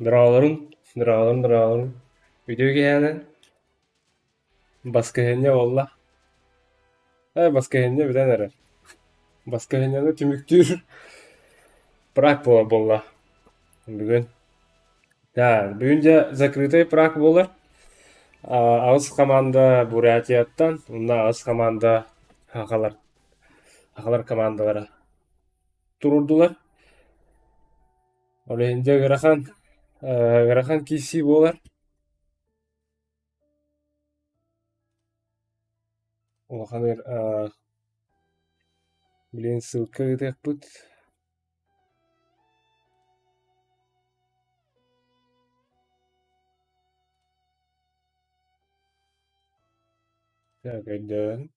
Drawlarım. Video yani başka henne valla. Başka henne bir nere. Başka henne tümüktür. Bırak bolla. Bugün. Ya, bugünce закрытый прак болар. Ağız komanda Бурятиятан, онда ağız komanda Hakalar komandalara tururdular. Oleyince Garahan kisi bolar. Olhanır, bilen ссылка etepit. Ya, gaydan.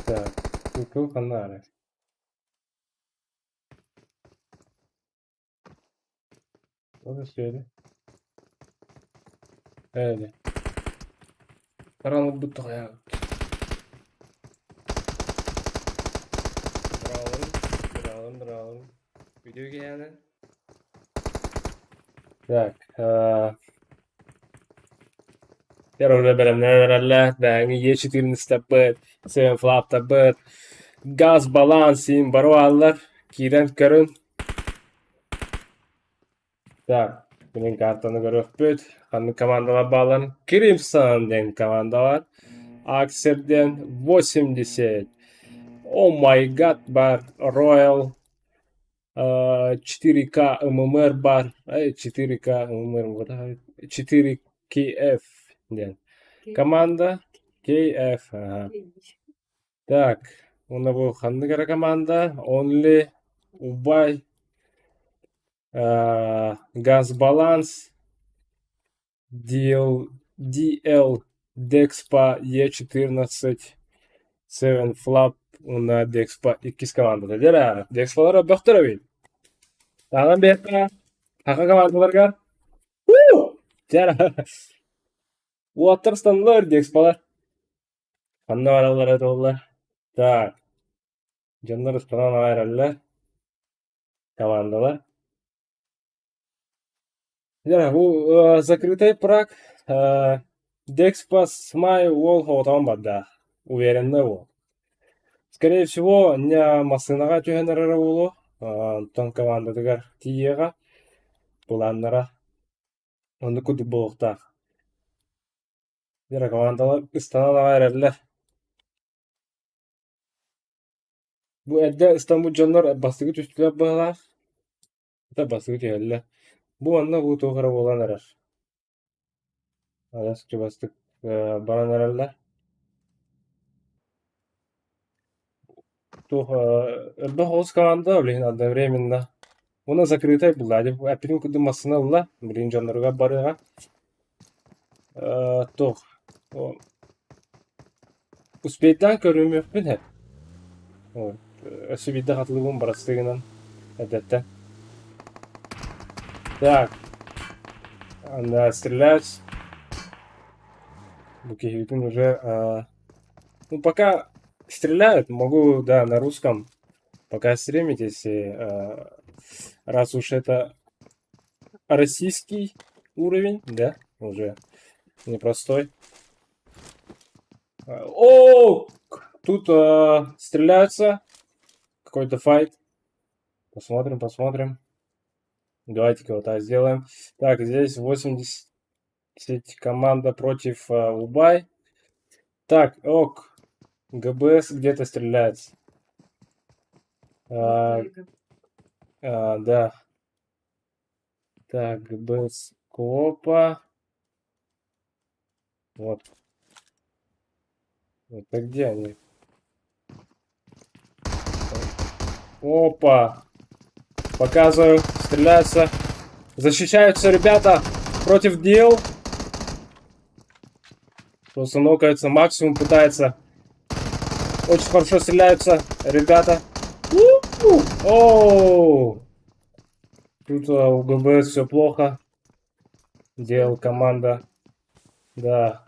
Так, ссылка канара. O da söyle. Öyle. Karanlık bu ya. Bravo. Video yani. Так, terörle belemlerle ben E14 tapıt, 7 flap tapıt, gaz balansin barvallar, kiren körün. Так, benim kartını görüp hangi komandalar bağlan? Crimson den komanda var. Akser'den 80. Oh my god var. Royal 4K ММР бар. 4K ММР. 4KF. Команда KF. Ага. Так, ona bu hangi команда? Only Ubay Gaz Balance DL Dexpa E14 7 Flap una Dexpa X komandada. Jara, Dexpalara böktürü bil. Tağın bekle. Haka komandalarga. Jara. Uatırstanlar Dexpalar. Hanna varalar ollar. Так. Canlar ıstanan ayrılar. Komandalar. Jara, bu закрытый прак. Dexpa Smile Wall Hotman бадда. Уверенный ол. Скорее всего, не масынаға түйенерері болу. Тон командадығар тиеға. Бұланнара. Онды күдік болуқтақ. Жара командалар ыстана айрарлар. Bu edde İstanbul canlar bastığı tüstüler bağlar. Da bastığı tüyeller. Bu anda bu toğara olan arar. Adasıkça bastık baran ararlar. Elbe hoş komanda öyle одновременно. Ona закрытая была. Әпірін күді масына ұла. Бірін жанларға барыға. Тоқ. Успейттен көрім өкпін әп. Өсі бидді қатылығын барастығынан. Әдеттен. Так. Она стреляет. Букихитин уже... Ну, пока стреляют, могу, да, на русском. Пока стримитесь, раз уж это российский уровень, да, уже непростой. О, тут стреляются. Какой-то файт. Посмотрим. Давайте-ка вот так сделаем. Так, здесь 80 команда против Убай. Так, ок. ГБС где-то стреляется. Да. Так, ГБС Копа. Вот. Это где они? Опа. Показываю. Стреляются. Защищаются ребята против дел. Просто нокается. Максимум пытается. Очень хорошо стреляются ребята. Оу. Тут у ГБС все плохо. Делал команда. Да.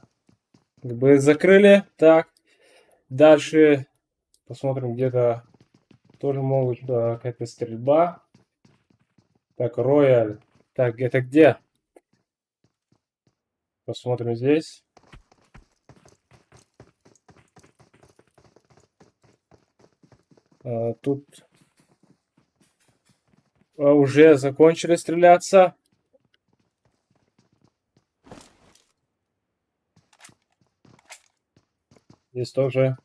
ГБС закрыли. Так. Дальше посмотрим, где-то тоже могут какая-то стрельба. Так, Рояль. Так, это где? Посмотрим здесь. Тут уже закончили стреляться. Здесь тоже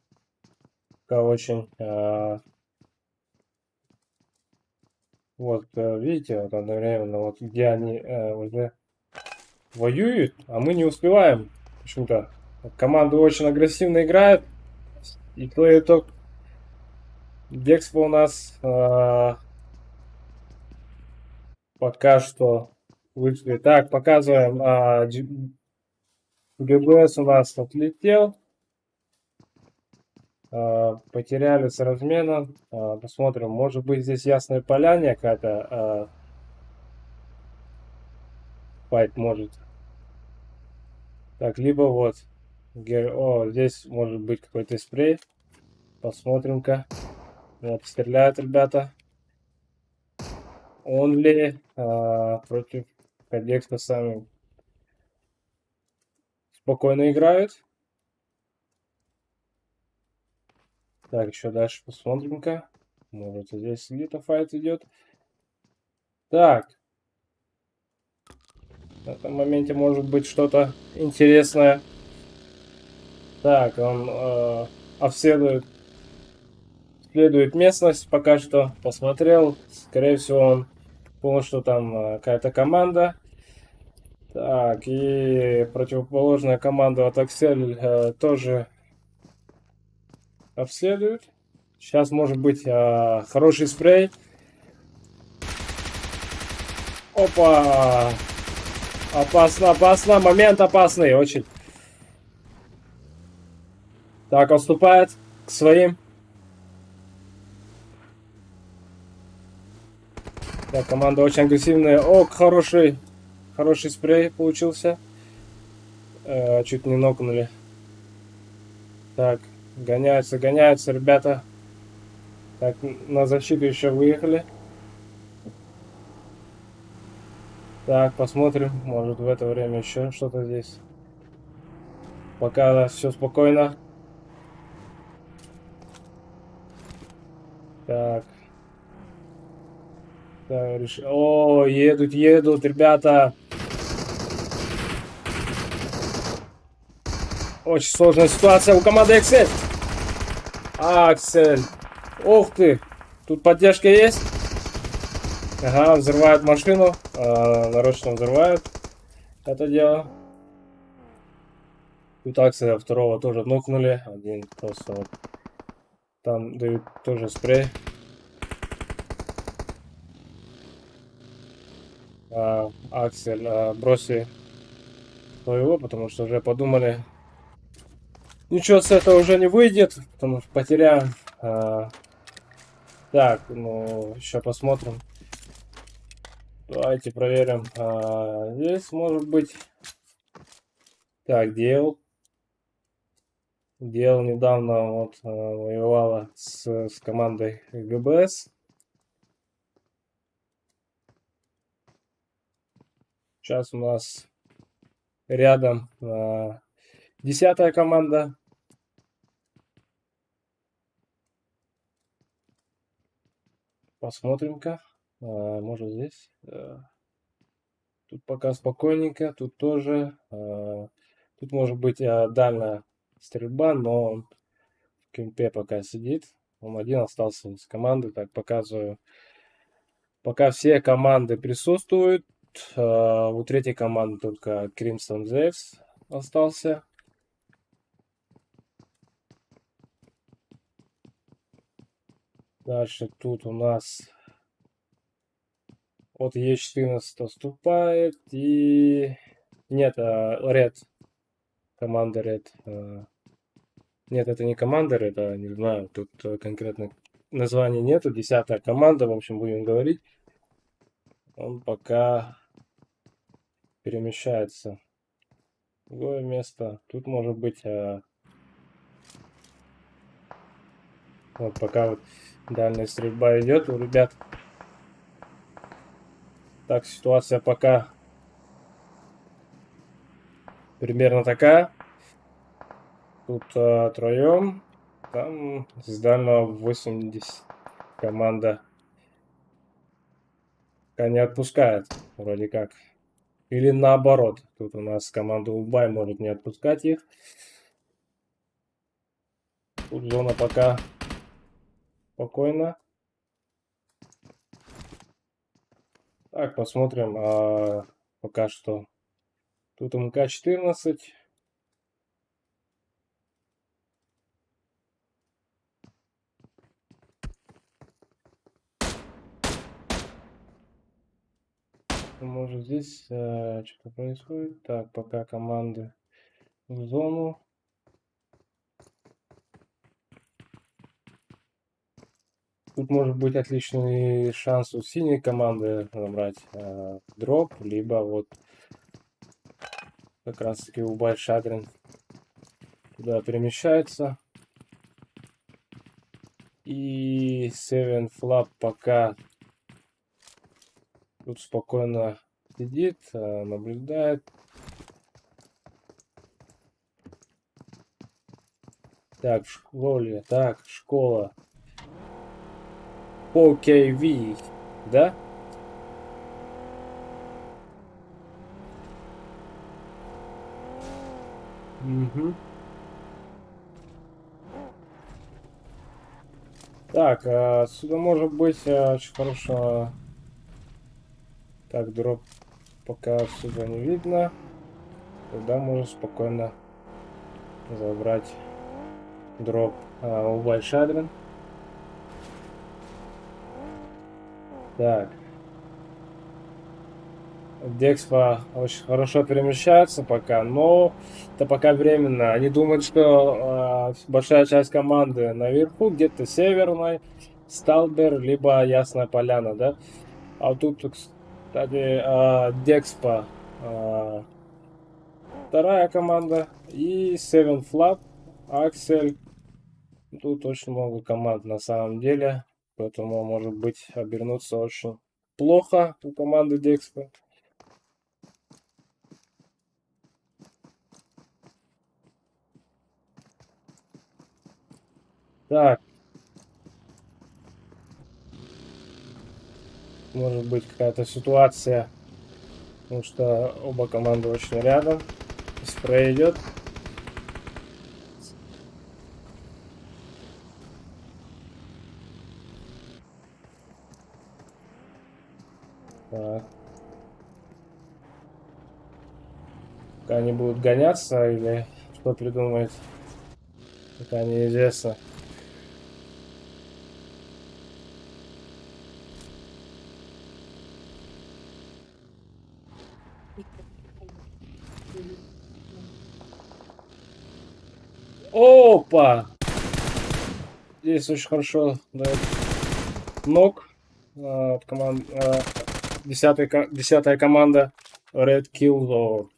очень... вот, видите, вот одновременно, вот где они уже воюют, а мы не успеваем. Почему-то команда очень агрессивно играет. И то итог. Декспо у нас пока что вышли. Так, показываем. ГБС у нас отлетел. Потеряли с разменом. Посмотрим. Может быть, здесь Ясная Поляне какая-то файт может. Так, либо вот. О, здесь может быть какой-то спрей. Посмотрим-ка. Вот, стреляют ребята. Он ли против Кадекса сами спокойно играют. Так, еще дальше посмотрим-ка. Может, здесь где-то файт идет. Так. В этом моменте может быть что-то интересное. Так, он обследует местность пока что. Посмотрел. Скорее всего, он понял, что там какая-то команда. Так, и противоположная команда от Аксель тоже обследует. Сейчас может быть хороший спрей. Опа! Опасно, опасно. Момент опасный очень. Так, отступает к своим. Так, команда очень агрессивная. О, хороший спрей получился. Чуть не нокнули. Так, гоняются, ребята. Так, на защиту еще выехали. Так, посмотрим. Может, в это время еще что-то здесь. Пока все спокойно. Так. Так, О, едут, ребята. Очень сложная ситуация у команды Аксель. Аксель. Ух ты. Тут поддержка есть. Ага, взрывают машину. Нарочно взрывают это дело. Тут Акселя второго тоже нокнули. Один просто вот. Там дают тоже спрей. Аксель бросили своего, потому что уже подумали, ничего с этого уже не выйдет, потому что потеряем. Так, ну, еще посмотрим. Давайте проверим. Здесь может быть... Так, Дел недавно вот воевала с командой ГБС. Сейчас у нас рядом 10-я команда. Посмотрим-ка. Может здесь. Тут пока спокойненько. Тут тоже. Тут может быть дальняя стрельба, но он в кемпе пока сидит. Он один остался с командой. Так, показываю. Пока все команды присутствуют. У третьей команды только Crimson Zeus остался. Дальше тут у нас от Е14 отступает. И... Нет, Red. Команда Red. Нет, это не команда Red, не знаю. Тут конкретно названия нету. 10-я команда, в общем, будем говорить. Он пока перемещается в другое место. Тут может быть... вот пока вот дальняя стрельба идет у ребят. Так, ситуация пока примерно такая. Тут троем. Там с дальнего 80 команда пока не отпускает, вроде как. Или наоборот. Тут у нас команда Убай может не отпускать их. Тут зона пока спокойно. Так, посмотрим. Пока что. Тут МК-14. Может здесь что-то происходит. Так, пока команды в зону. Тут может быть отличный шанс у синей команды набрать дроп, либо вот как раз таки Убай Шадрин туда перемещается. И Seven Flap пока тут спокойно сидит, наблюдает. Так, в школе, так, школа. OKV, да? Угу. Так, отсюда может быть очень хорошо. Так, дроп пока отсюда не видно. Тогда можно спокойно забрать дроп у Вальшадрин. Так. Декспа очень хорошо перемещается пока, но это пока временно. Они думают, что большая часть команды наверху, где-то северной, Сталбер, либо Ясная Поляна, да? А тут, кстати, Декспа вторая команда и Seven Flap, Аксель. Тут очень много команд на самом деле, поэтому может быть обернуться очень плохо у команды Декспа. Так. Может быть какая-то ситуация, потому что оба команды очень рядом. Спрей идет. Так. Пока они будут гоняться или что придумает, пока неизвестно. Опа! Здесь очень хорошо дает нок от команд, 10-я команда Red Kill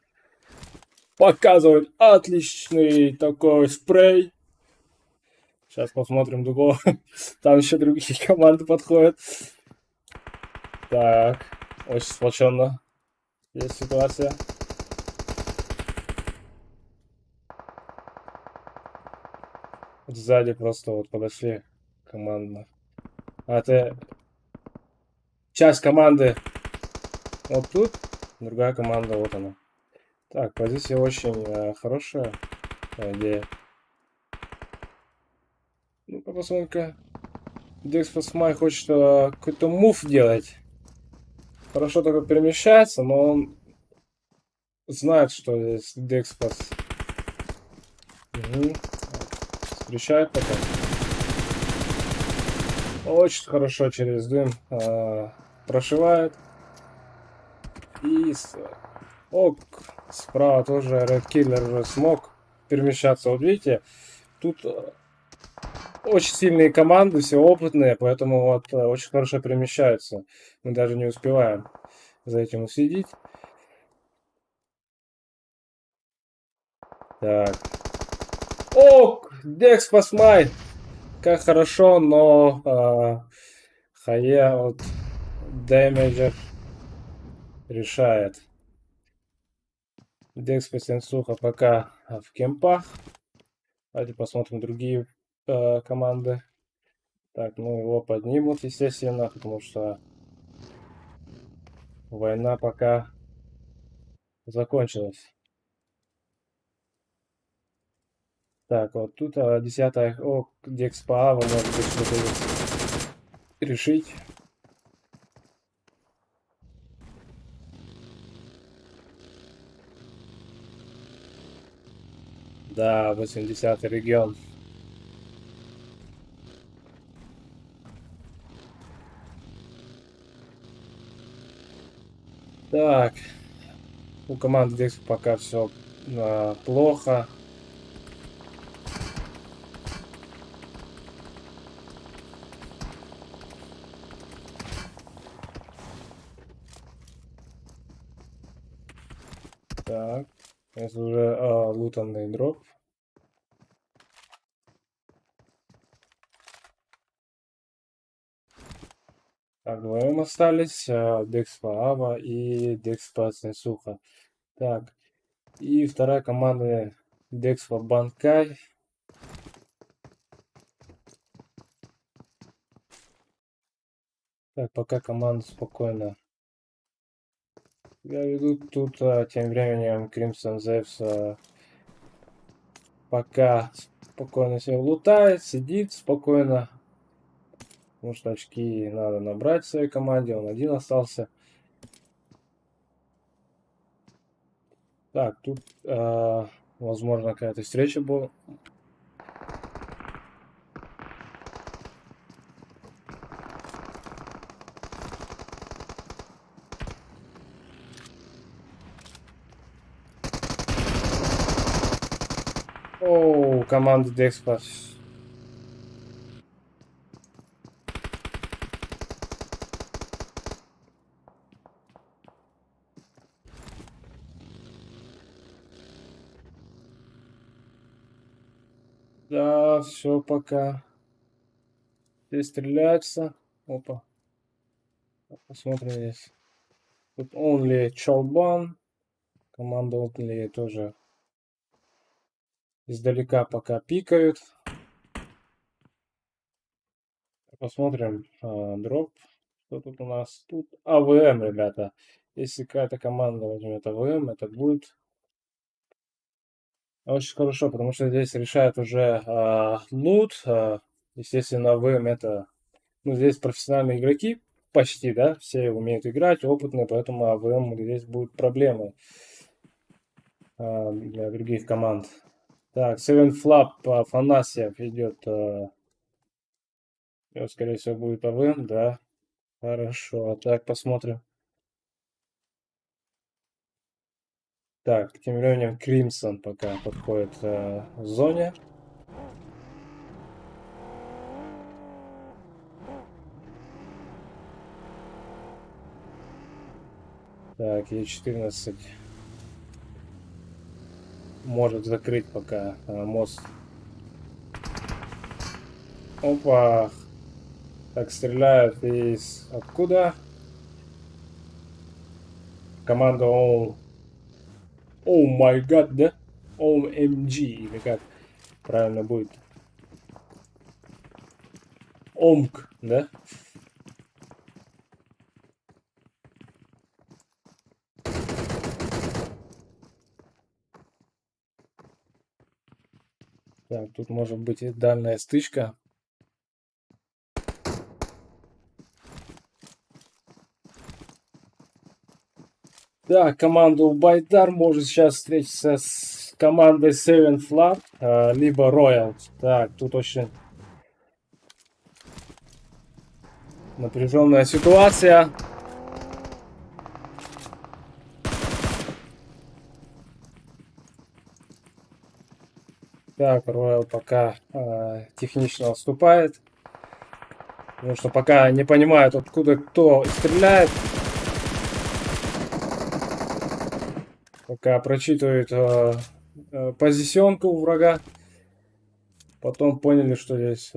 показывает отличный такой спрей. Сейчас посмотрим другого. Там еще другие команды подходят. Так, очень сплоченно есть ситуация. Сзади просто вот подошли командно. А это часть команды вот тут, другая команда вот она. Так, позиция очень хорошая, по идее. Ну-ка посмотрим-ка. Декспас хочет какой-то мув делать. Хорошо только перемещается, но он знает, что здесь Декспас. Угу. Встречает пока. Очень хорошо через дым прошивает. И справа тоже Red Killer уже смог перемещаться. Вот видите, тут очень сильные команды, все опытные, поэтому вот очень хорошо перемещаются. Мы даже не успеваем за этим уследить. Так. О, Декс, посмай! Как хорошо, но Хае от дэмэджа решает. Декс Пасенсуха пока в кемпах. Давайте посмотрим другие команды. Так, ну его поднимут, естественно, потому что война пока закончилась. Так, вот тут 10-я. О, Декс Паава может быть что-то решить. Да, 80-й регион. Так, у команды Декс пока все плохо. Так, это уже лутанный дроп. Так, вдвоем остались Декс Паава и Декс Пасенсуха. Так, и вторая команда Декс Банкай. Так, пока команда спокойно себя ведут. Тут тем временем Crimson Zephyrs пока спокойно себя лутает, сидит спокойно. Потому что очки надо набрать в своей команде. Он один остался. Так, тут возможно какая-то встреча была. О, команда Декспас. Да, все пока. Здесь стреляются. Опа. Посмотрим здесь. Тут Only Чолбан. Команда Only тоже издалека пока пикают. Посмотрим дроп. Что тут у нас? Тут АВМ, ребята. Если какая-то команда возьмет АВМ, это будет очень хорошо, потому что здесь решает уже лут. Естественно, АВМ это... Ну, здесь профессиональные игроки почти, да? Все умеют играть, опытные, поэтому АВМ здесь будет проблемой для других команд. Так, Seven Flap Афанасьев идет. Скорее всего, будет АВМ, да. Хорошо. Так, посмотрим. Так, тем временем Кримсон пока подходит в зоне. Так, Е14 может закрыть пока мост. Опа! Так, стреляют из... Откуда? Команда О май гад, да? ОМГ, или как правильно будет? ОМК, да? Так, тут может быть и дальняя стычка. Да, команда Байдар может сейчас встретиться с командой Seven Flat, либо Royal. Так, тут очень напряженная ситуация. Так, Royal пока технично отступает. Потому что пока не понимают, откуда кто стреляет. Пока прочитывают позиционку у врага. Потом поняли, что здесь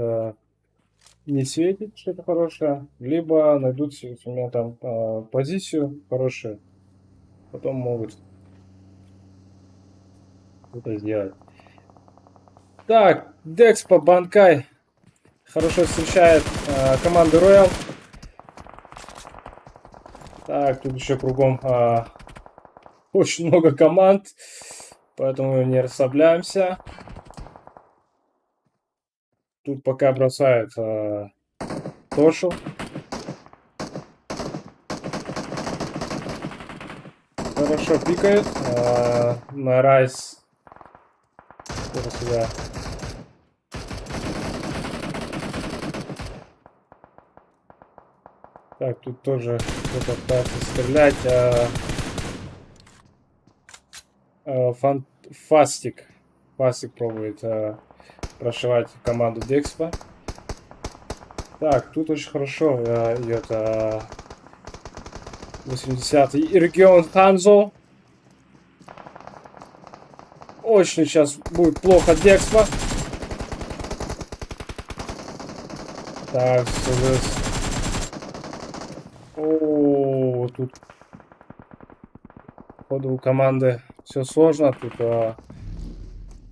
не светит что-то хорошее. Либо найдут у меня там позицию хорошую. Потом могут это сделать. Так, Декспо Банкай хорошо встречает команду Royal. Так, тут еще кругом очень много команд, поэтому не расслабляемся. Тут пока бросают Тошу. Хорошо пикают. На Райс. Сюда. Так, тут тоже кто-то пытается стрелять. Фастик. Фастик пробует прошивать команду Декспа. Так, тут очень хорошо идет 80-й регион Ханзо. Очень сейчас будет плохо Декспа. Так, о, тут походу у команды все сложно. Тут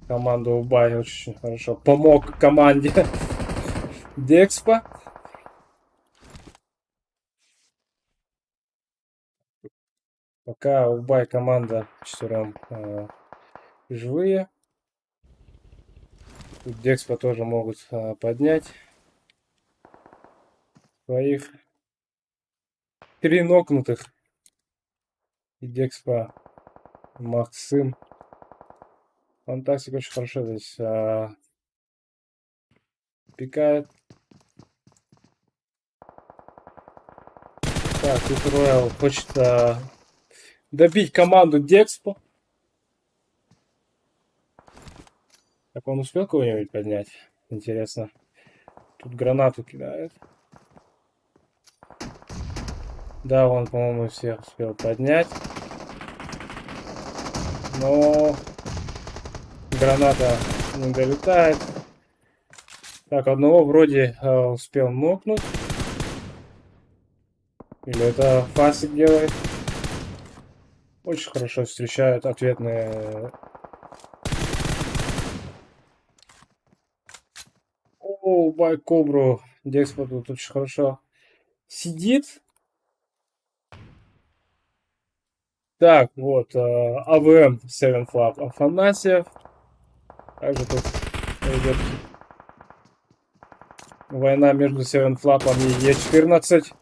команда Убай очень хорошо помог команде Декспа. Пока Убай команда четвером живые. Тут Декспа тоже могут поднять своих 3 нокнутых. И Декспа Максим. Фантастик очень хорошо здесь пикает. Так, тут Royal хочет добить команду Декспо. Так, он успел кого-нибудь поднять? Интересно. Тут гранату кидает. Да, он, по-моему, всех успел поднять. Но граната не долетает. Так, одного вроде успел нокнуть. Или это Фасик делает. Очень хорошо встречают ответные. О, бай Кобру. Декспо тут очень хорошо сидит. Так, вот, АВМ 7 Flap Афанасьев. Также тут идет война между 7 Флапом и Е14.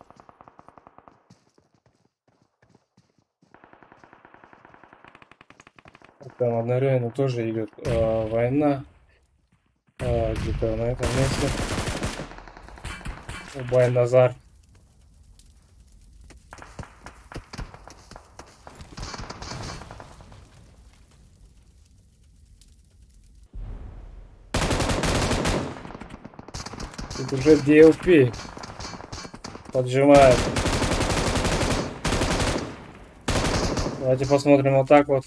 Там одновременно тоже идет война. Где-то на этом месте. Убай Назар. Тут уже DLP поджимает. Давайте посмотрим вот так вот.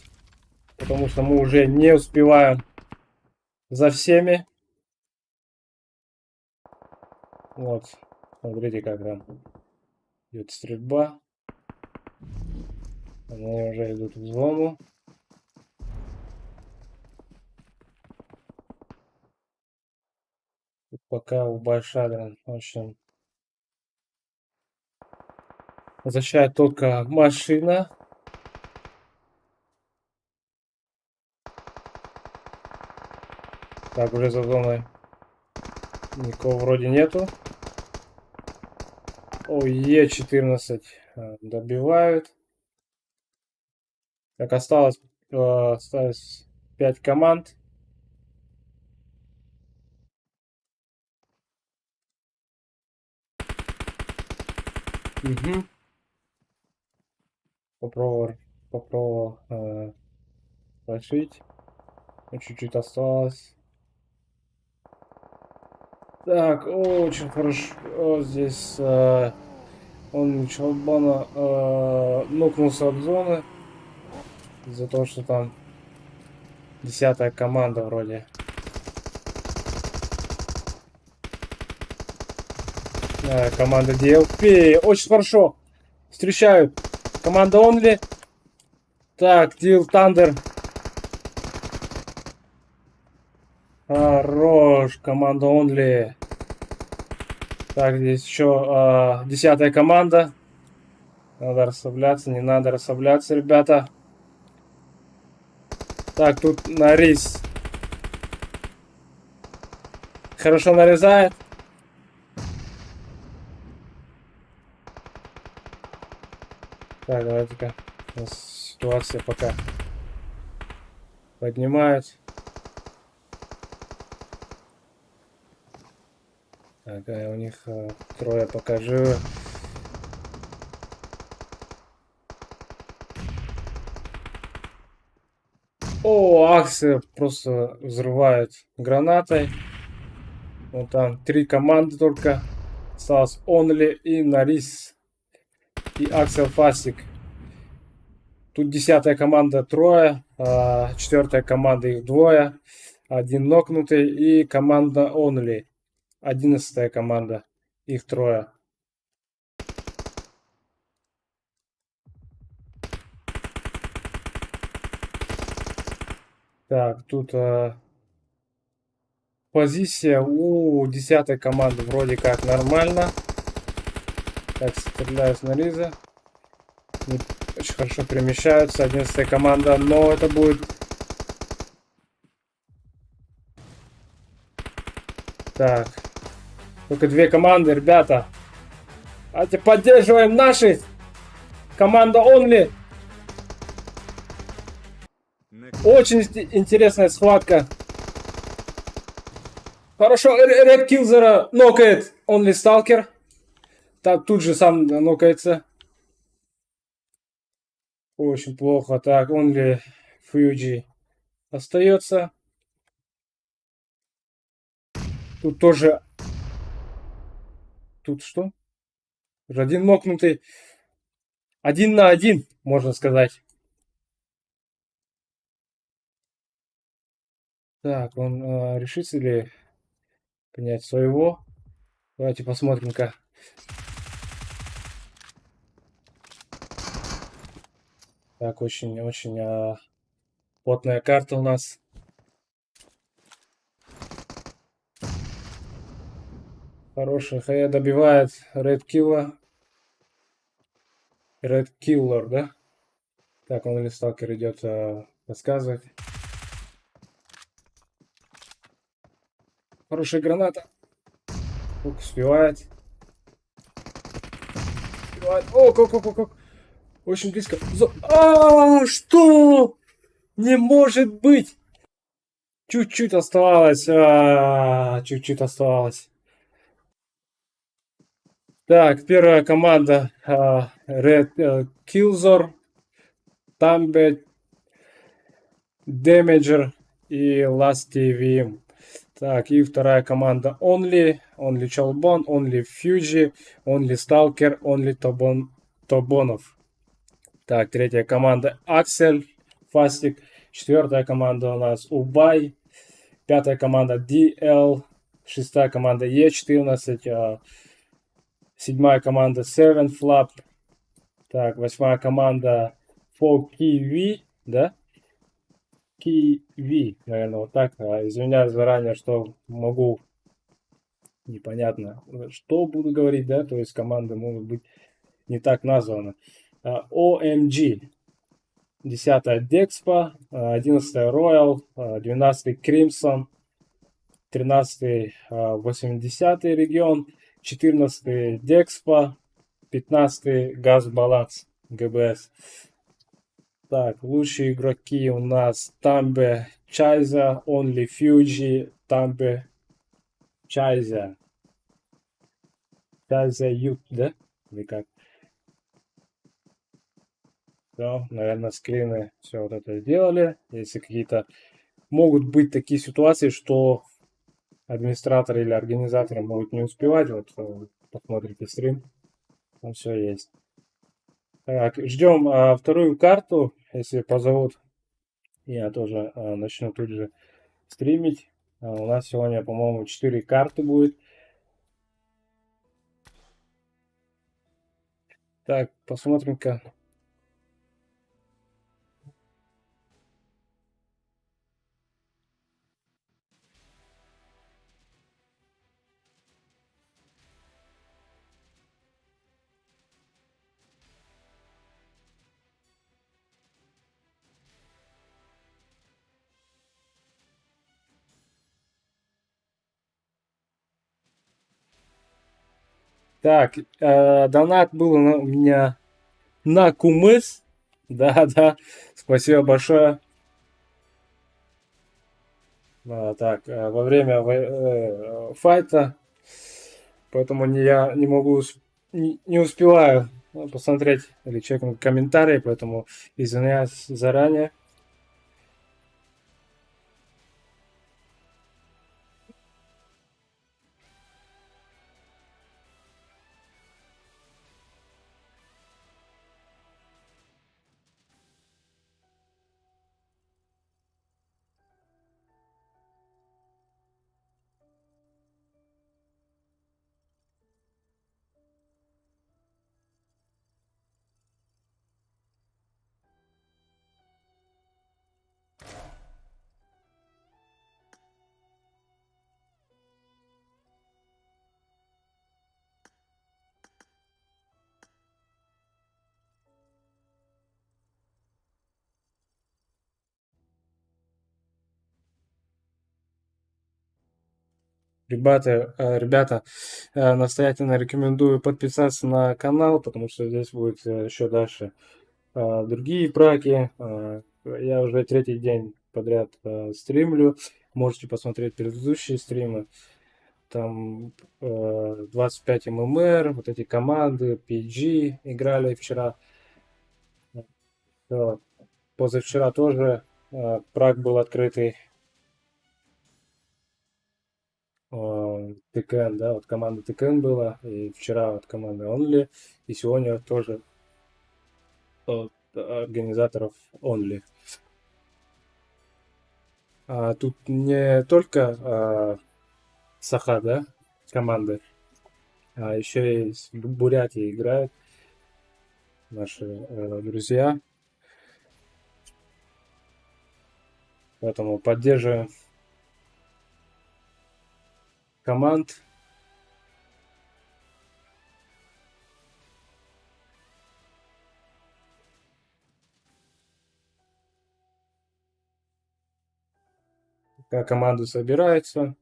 Потому что мы уже не успеваем за всеми. Вот. Смотрите, как там идет стрельба. Они уже идут в зону. Тут пока у Байшадран очень защищает только машина. Так, уже за зоной никого вроде нету. О, Е14 добивают. Так, осталось 5 команд. Угу. Попробовал прошить. Чуть-чуть осталось. Так, очень хорошо. Здесь он Чалбана нокнулся от зоны. Из-за того, что там 10-я команда вроде. Команда DLP. Очень хорошо. Встречают. Команда Only. Так, Deal Thunder. Хорош. Команда Only. Так, здесь еще 10-я команда. Надо расслабляться, не надо расслабляться, ребята. Так, тут нарез. Хорошо нарезает. Так, давайте-ка. У нас ситуация пока поднимает. Так, у них трое пока живы. О, Аксы просто взрывают гранатой. Вот там 3 команды только. Осталось Only и Нарис. И Аксел Фастик. Тут 10-я команда трое. 4-я команда их двое. Один нокнутый. И команда Only. 11-я команда. Их трое. Так, тут позиция у 10-й команды вроде как нормально. Так, стреляю с нареза. Очень хорошо перемещаются. 11-я команда, но это будет... Так. Только 2 команды, ребята. Давайте поддерживаем наши. Команда Only. Очень интересная схватка. Хорошо, Red Killzera нокает Only Stalker. Так, тут же сам нокается. Очень плохо. Так, Only Fuji остается. Тут тоже... Тут что? Один нокнутый. 1 на 1, можно сказать. Так, он решится ли понять своего? Давайте посмотрим-ка. Так, очень плотная карта у нас. Хороший. Хая добивает Red Killer. Red Killer, да? Так, он или сталкер идет рассказывать. Хорошая граната. Успевает. Успевает. О, как. Очень близко. Что? Не может быть! Чуть-чуть оставалось. Чуть-чуть оставалось. Так, первая команда Red Killzor, Tambe, Damager и Last TVM. Так, и вторая команда Only Chalbon, Only Fuji, Only Stalker, Only Тобонов. Так, третья команда Axel, Фастик. Четвертая команда у нас Убай. Пятая команда DL. Шестая команда E14. Седьмая команда Seven Flap. Так, восьмая команда For Kiwi, да? Kiwi, наверное, вот так. Извиняюсь заранее, что могу непонятно, что буду говорить, да? То есть команды могут быть не так названы. OMG. 10-я Dexpa, 11-я Royal, 12-й Crimson, 13-й 80-й регион, 14-й Dexpa, 15-й Gas Balance ГБС. Так, лучшие игроки у нас Тамбе Чайза, Only Fuji, Тамбе Чайза. Чайза Ют, да? Или как? Все, наверное, скрины все вот это сделали. Если какие-то... Могут быть такие ситуации, что администраторы или организаторы могут не успевать. Вот посмотрите стрим. Там все есть. Так, ждем вторую карту, если позовут Я тоже начну тут же стримить. У нас сегодня, по-моему, 4 карты будет. Так, посмотрим-ка. Так, донат был у меня на кумыс. Да, да, спасибо большое. Так, во время файта, поэтому я не могу, не успеваю посмотреть или чекнуть комментарии, поэтому извиняюсь заранее. Ребята, настоятельно рекомендую подписаться на канал, потому что здесь будет еще дальше другие праки. Я уже третий день подряд стримлю. Можете посмотреть предыдущие стримы. Там 25 ММР, вот эти команды, PG играли вчера. Э, Позавчера тоже прак был открытый. ТКН, да, вот команда ТКН была, и вчера вот команда Only, и сегодня тоже от организаторов Only. Тут не только Саха, да, команды, а еще и из Бурятии играют наши друзья, поэтому поддерживаем команд. Как команды собираются.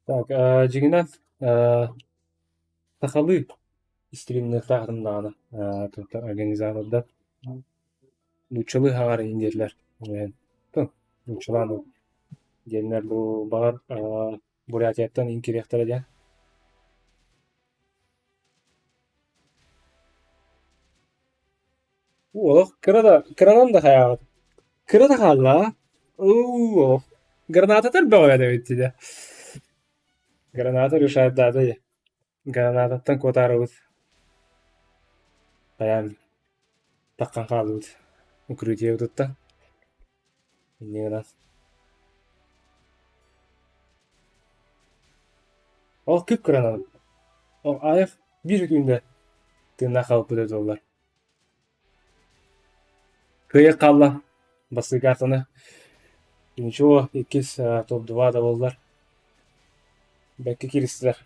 Так, Жигинат, Сахалы стримных тағырымдағыны организаторда Лучшылы хагар индерлер. Лучшыланы дельнер бу багар Бурятияттан инкирехтер ден. Олох кыранан да хаягат. Кырада халла. Oo. Граната тербеге да битти де. Граната решает да да. Гранататтан котарыбыз. Хаян таккан калыбыз. Укрытие утутта. Иннегенас. Ол күп кыранан. Ол аяк bir günde тына калып бүтөт олар. Кыйык калла. Басы картаны. Ничего, иккис топ-2 да болдуlar. Бәкке киристилер.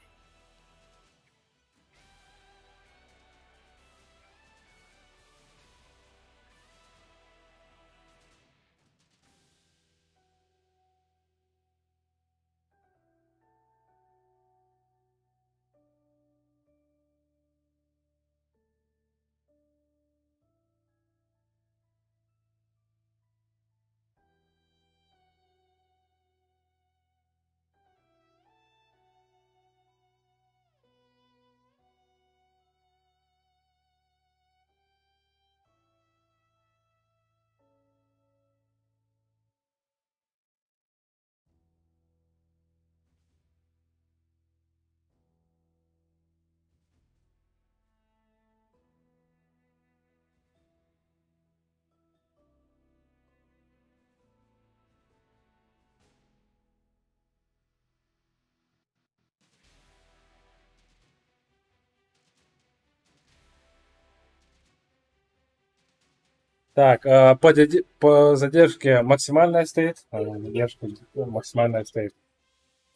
Так, по задержке максимальная стоит. Задержка максимальная стоит.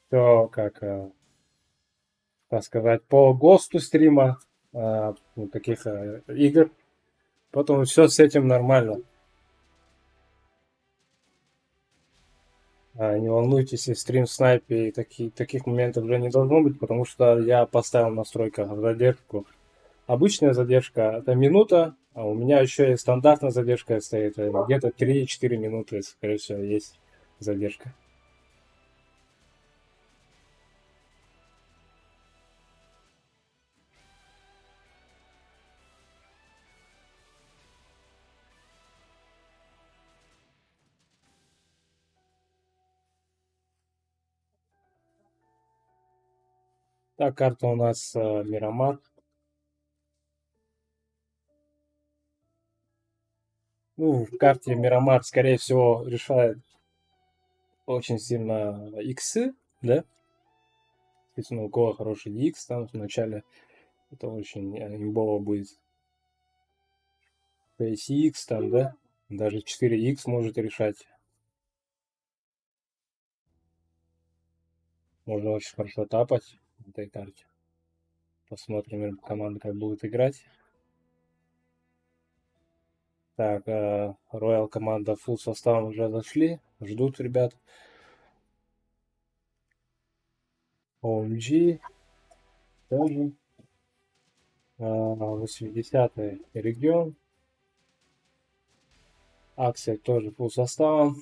Все, как, так сказать, по ГОСТу стрима, ну, таких игр. Потом все с этим нормально. Не волнуйтесь, и стрим в снайпе, и таких моментов уже не должно быть, потому что я поставил в настройках задержку. Обычная задержка это минута, а у меня еще и стандартная задержка стоит. Где-то 3-4 минуты, скорее всего, есть задержка. Так, карта у нас Мирамар. Ну, в карте Мирамар, скорее всего, решает очень сильно иксы, да? Если у кого хороший икс там в начале, это очень имбово будет. PSX там, да? Даже 4Х может решать. Можно очень хорошо тапать на этой карте. Посмотрим, команда как будет играть. Так, Royal команда full составом уже зашли. Ждут ребят. OMG тоже. 80-й регион. Акция тоже full составом.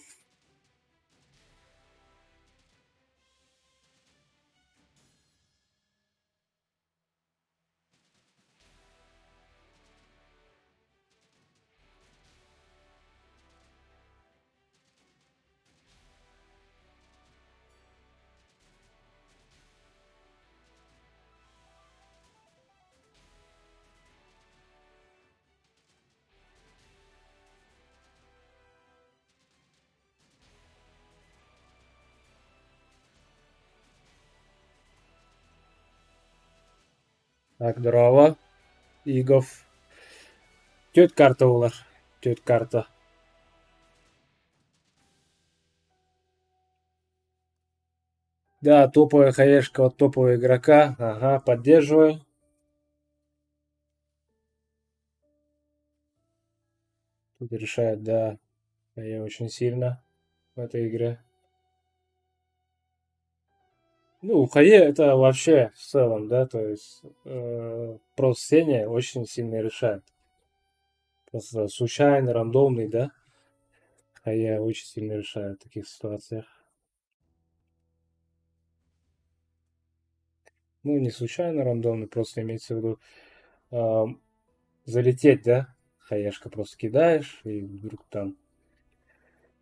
Так, здорово. Игов. Тет карта улар. Тет карта. Да, топовая хаешка от топового игрока. Ага, поддерживаю. Тут решает, да, я очень сильно в этой игре. Ну, Хае это вообще в целом, да, то есть просто Сеня очень сильно решает. Просто случайный, рандомный, да, Хае очень сильно решает в таких ситуациях. Ну, не случайно рандомный, просто имеется в виду а, залететь, да, Хаешка просто кидаешь, и вдруг там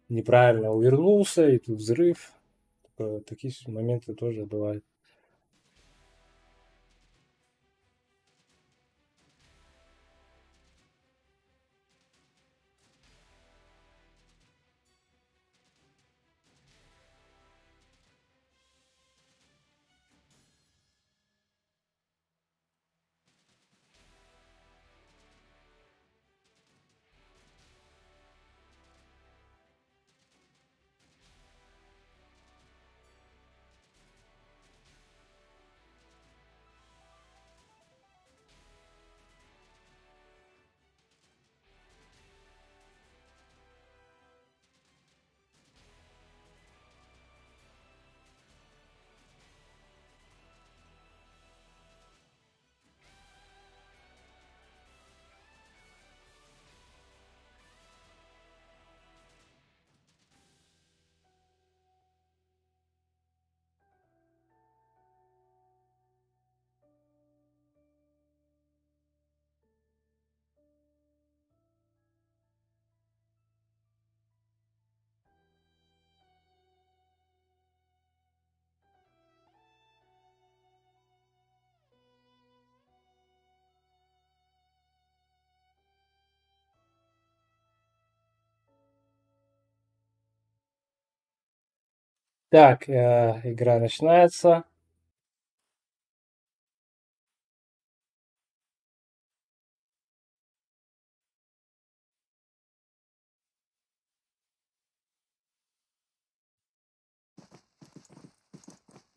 неправильно увернулся, и тут взрыв. Такие моменты тоже бывают. Так, игра начинается.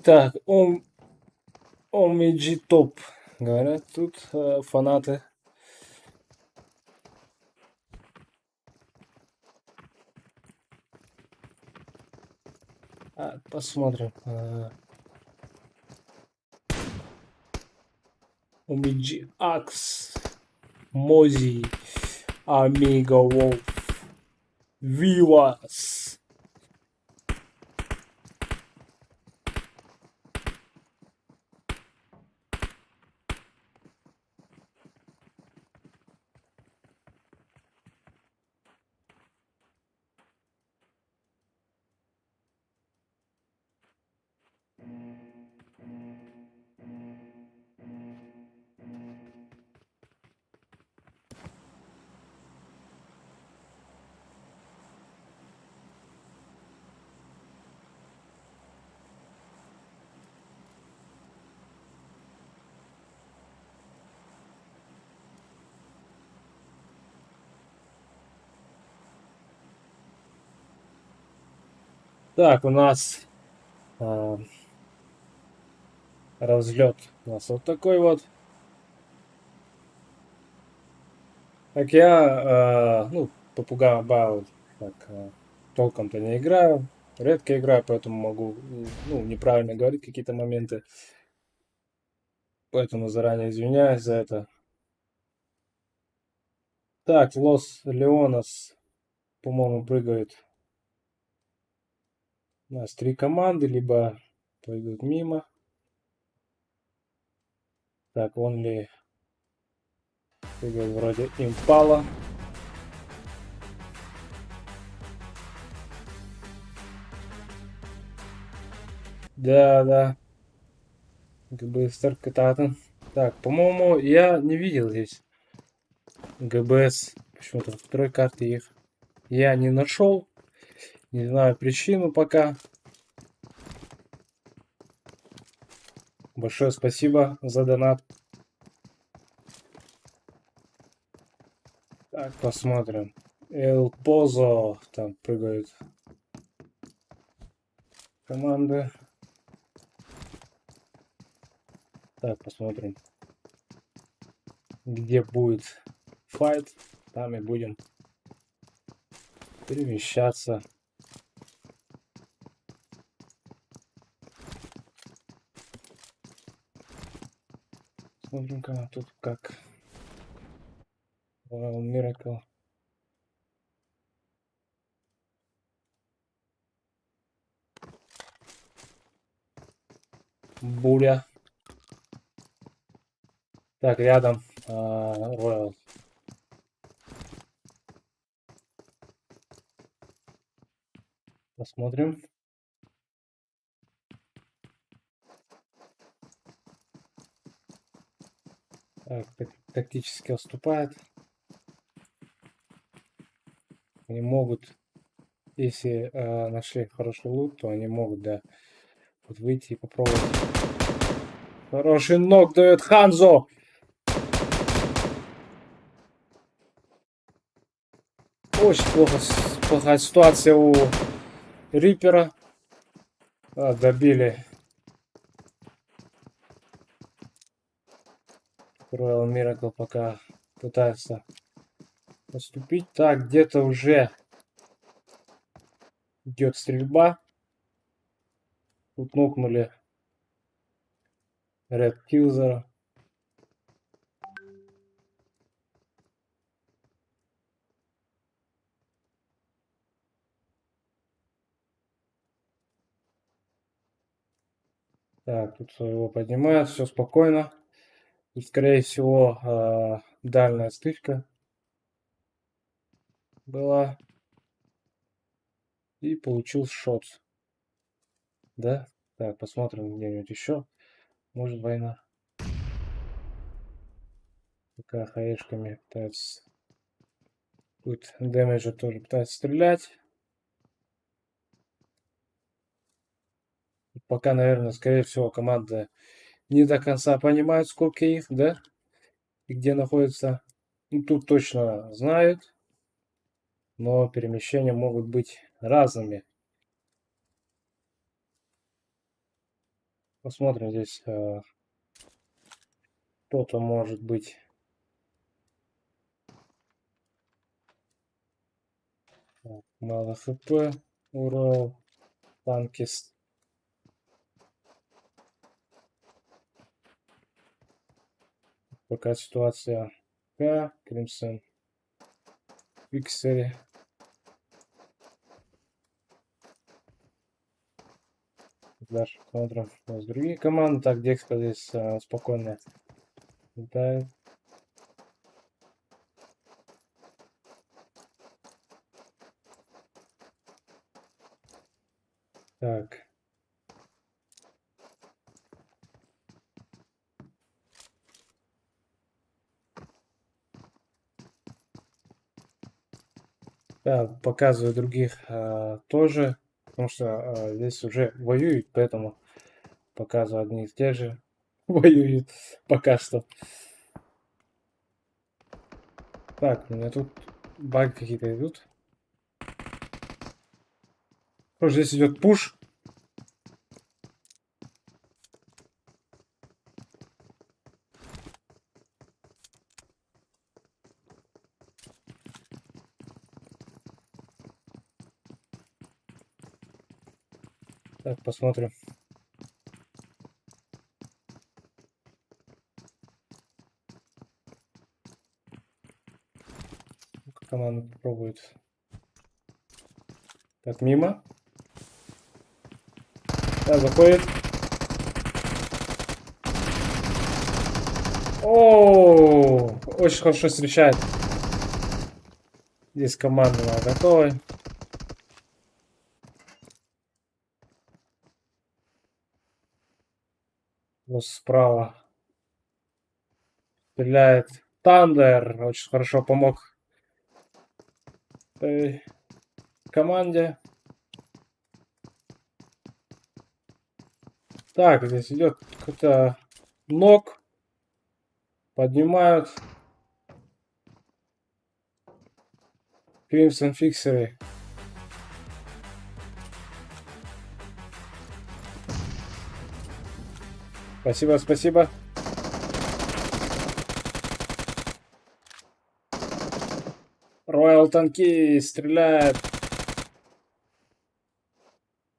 Так, OMG топ. Говорят, тут фанаты. Посмотрим. OMG Акс. Мози. Амиго Волф. Вивас. Так, у нас разлет. У нас вот такой вот. Так я, ну, попугай Баут, так, толком-то не играю. Редко играю, поэтому могу, ну, неправильно говорить какие-то моменты. Поэтому заранее извиняюсь за это. Так, Лос Леонас, по-моему, прыгают. У нас 3 команды, либо пойдут мимо. Так, он ли прыгает вроде Импала. Да, да. ГБС Таркататан. Так, по-моему, я не видел здесь ГБС. Почему-то второй карты их я не нашел. Не знаю причину пока. Большое спасибо за донат. Так, посмотрим. Эл Позо. Там прыгают команды. Так, посмотрим. Где будет файт, там и будем перемещаться. Смотрим-ка тут как Royal Miracle. Буря. Так, рядом Royal. Посмотрим. Так, тактически отступает. Они могут, если нашли хороший лут, то они могут, да, вот выйти и попробовать. Хороший ног дает Ханзо. Очень плохая ситуация у Риппера. Добили. Royal Miracle пока пытается поступить. Так, где-то уже идет стрельба. Тут нокнули Red Killzera. Так, тут его поднимают, все спокойно. И, скорее всего, дальняя стычка была. И получил шот. Да? Так, посмотрим где-нибудь еще. Может, война. Пока хаешками пытается. Тут дэмэджа тоже пытается стрелять. Пока, наверное, скорее всего, команда не до конца понимает, сколько их, да? И где находится. Ну, тут точно знают, но перемещения могут быть разными. Посмотрим здесь. Кто-то может быть. Так, мало хп. Урал. Танкист. Пока ситуация. Кримсон. Виксери. Дальше смотрим, что с другие команды. Так, Декска здесь спокойно. Да. Так. Да, показываю других тоже, потому что здесь уже воюют, поэтому показываю одни и те же воюют пока что. Так, у меня тут баги какие-то идут. Тоже здесь идет пуш. Так, посмотрим. Команда попробует. Так, мимо. Да, заходит. О, очень хорошо встречает. Здесь команда готова. Вот справа стреляет Тандер. Очень хорошо помог команде. Так, здесь идет какой-то нок. Поднимают. Crimson фиксеры. Спасибо, спасибо. Royal танки стреляет.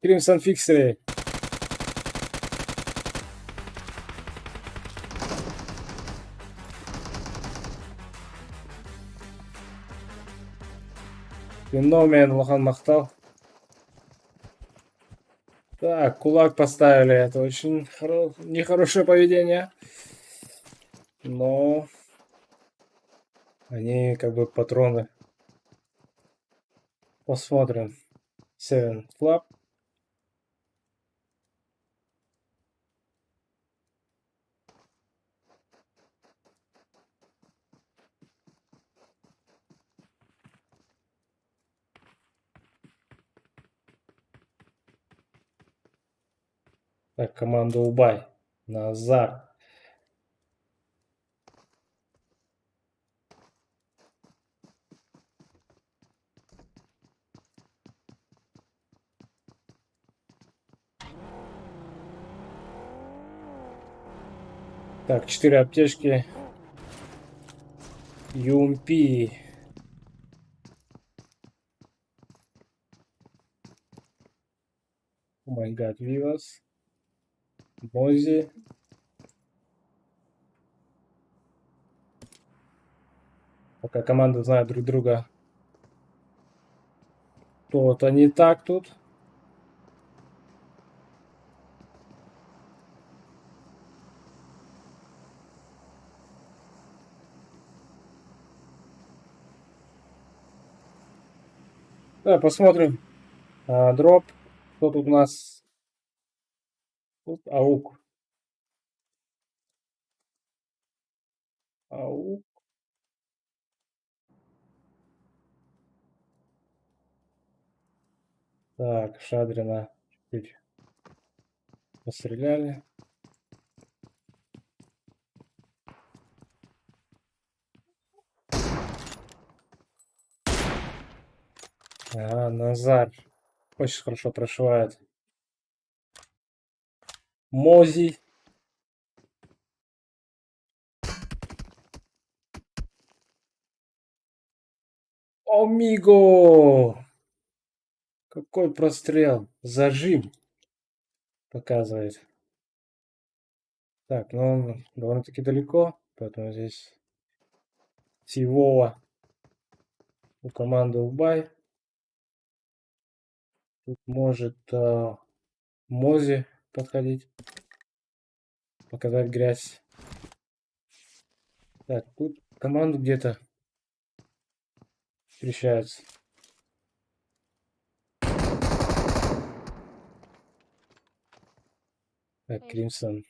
Crimson фиксеры. Феномен Лохан Махтал. Так, кулак поставили. Это очень нехорошее поведение. Но они как бы патроны. Посмотрим. Seven Flap. Так, команда Убай. Назар. Так, 4 аптечки. UMP. О май гад, Вивас. Мози. Пока команды знают друг друга. То-то не так тут. Да, посмотрим. Дроп. Кто тут у нас? Тут аук. Аук. Так, Шадрина чуть-чуть постреляли. Назар очень хорошо прошивает. Мози. Омиго! Какой прострел. Зажим показывает. Так, ну он довольно-таки далеко, поэтому здесь всего у команды Убай. Тут может Мози подходить, показать грязь. Так, тут команду где-то встречаются. Так, Кримсон.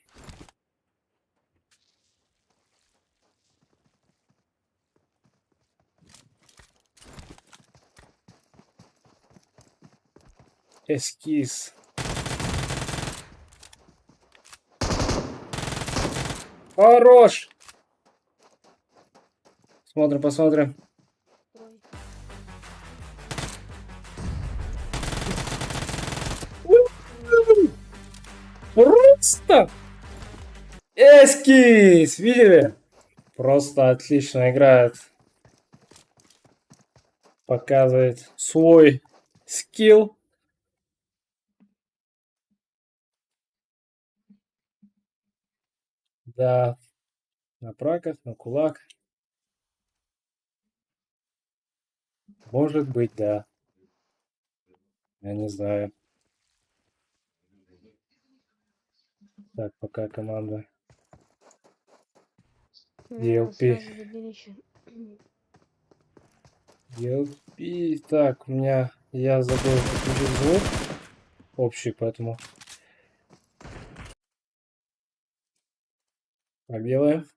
Эскиз. Хорош! Смотрим, посмотрим. Просто эскиз! Видели? Просто отлично играет. Показывает свой скилл. Да, на праках, на кулак. Может быть, да. Я не знаю. Так, пока команда DLP. DLP. Так, у меня... Я забыл включить звук общий, поэтому поделаем.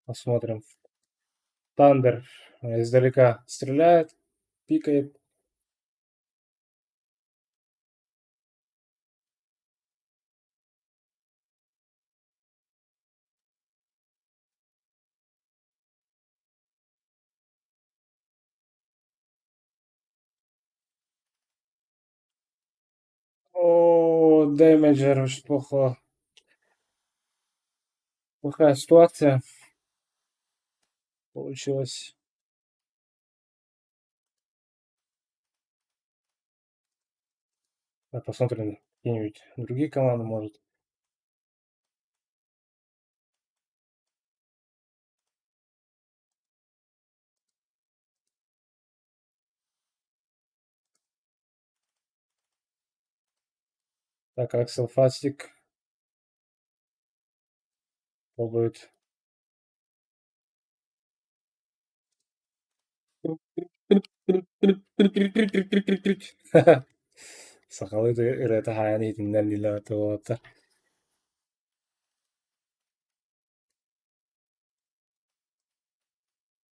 Посмотрим. Тандер издалека стреляет, пикает. О, Дэмэджер, очень плохо. Плохая ситуация получилась. Так, посмотрим какие-нибудь другие команды, может. Так, Аксел Фастик пробует. Сақалы ырыта хаян итиннен лила туота.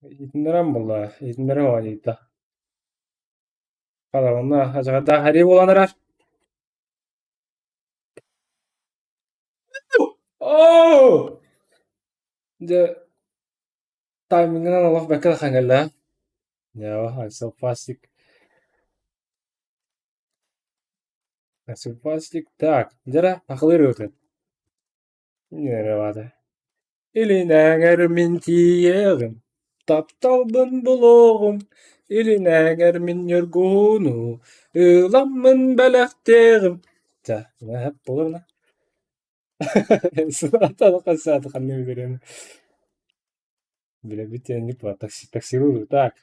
Итиннерен була, итиннере оан ита. Кадавына ажагада хари боланырар. Ооо! Де таймингынан олох бәккә хангелла. Ява, Аксел Фастик. Аксел Фастик. Так, жара акылы ырыты. Нере бады. Илинәңер мин тиегім, тапталбын бұлығым, илинәңер мин йөргуну, ыламмын бәләхтегім. Да, не hep булыр на. Сынатаны касаты ханны берем. Бля, битенник var. Таксируют. Так,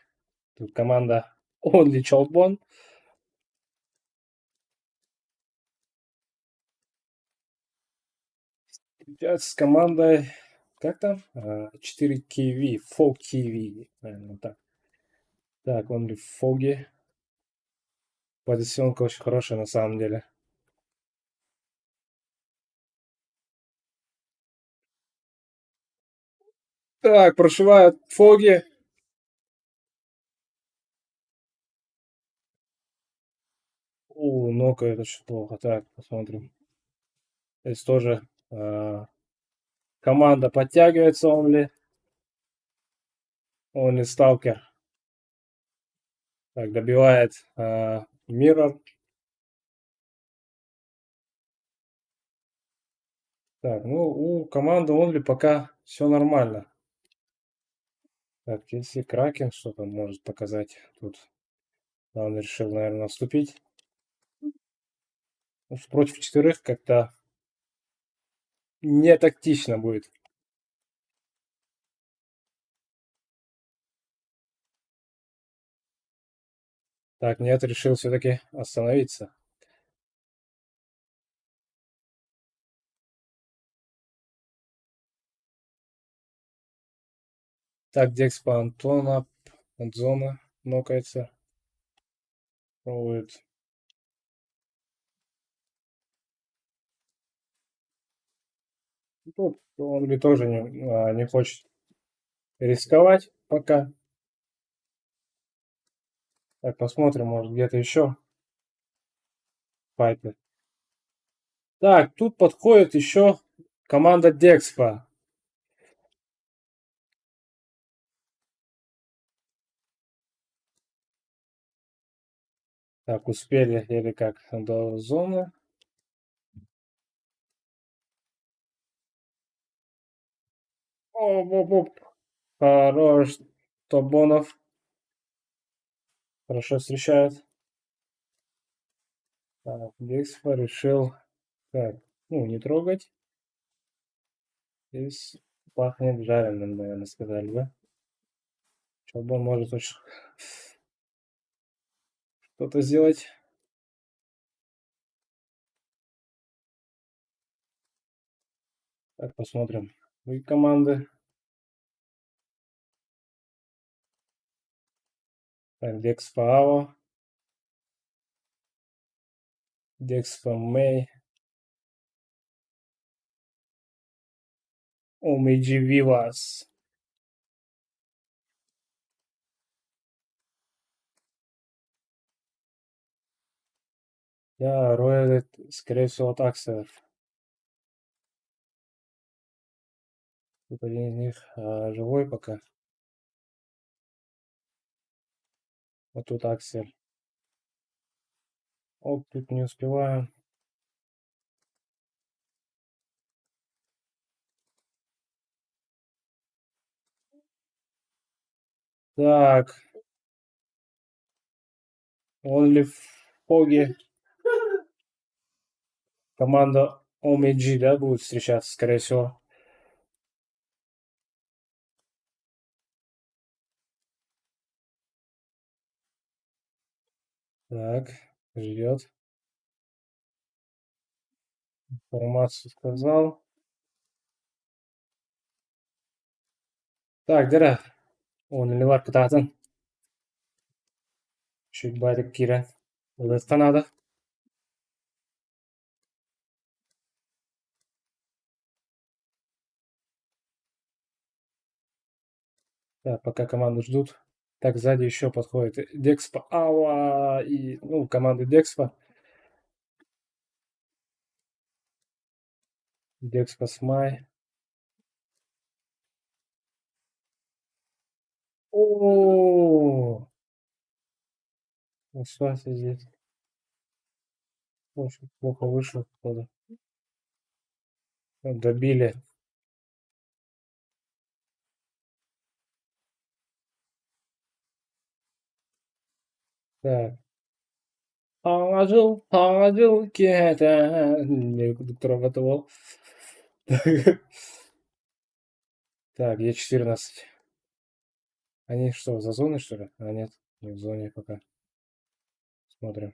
тут команда Only Chalkbone. Сейчас с командой, как там? 4 KV, Fog KV. Наверное, так. Так, Only Foggy. Позиционка очень хорошая на самом деле. Так, прошивают Фоги. Ну-ка, это очень плохо. Так, посмотрим. Здесь тоже команда подтягивается, Only Stalker. Так, добивает Mirror. Так, ну, у команды Only пока все нормально. Так, если Кракен что-то может показать тут. Он решил, наверное, наступить. Ну, против четверых как-то не тактично будет. Так, нет, решил все-таки остановиться. Так, Декспо Антона, Антзона нокается. Пробует. Тут он ли тоже не хочет рисковать пока. Так, посмотрим, может где-то еще файты. Так, тут подходит еще команда Декспо. Так, успели или как до зоны. Оп, оп, оп. Хорош. Тобонов хорошо встречает. Так, Декспо решил, так, ну, не трогать. Здесь пахнет жареным, наверное, сказали, да? Чобон может очень что-то сделать. Так, посмотрим. И команды. Так, Декспо Ао, Декспо Мэй, Омиджи Вивас. Да, Рояль, скорее всего, от Аксеров. Тут один из них живой пока. Вот тут Аксель. Оп, тут не успеваем. Так, Only Фоги. Команда OMG, да, будет встречаться, скорее всего. Так, ждет. Информацию сказал. Так, Дера. O neler kıtarsın? Şu bayrak giren. Kanada. Так, пока команду ждут. Так, сзади еще подходит Декспо. Ауа! И, ну, команды Декспо. Декспо Смай. О, Кстати, здесь очень плохо вышло, походу. Добили. Так. Положил кета. Доктор готовил. Так, Е14. Они что, за зоной, что ли? А, нет, не в зоне пока. Смотрим.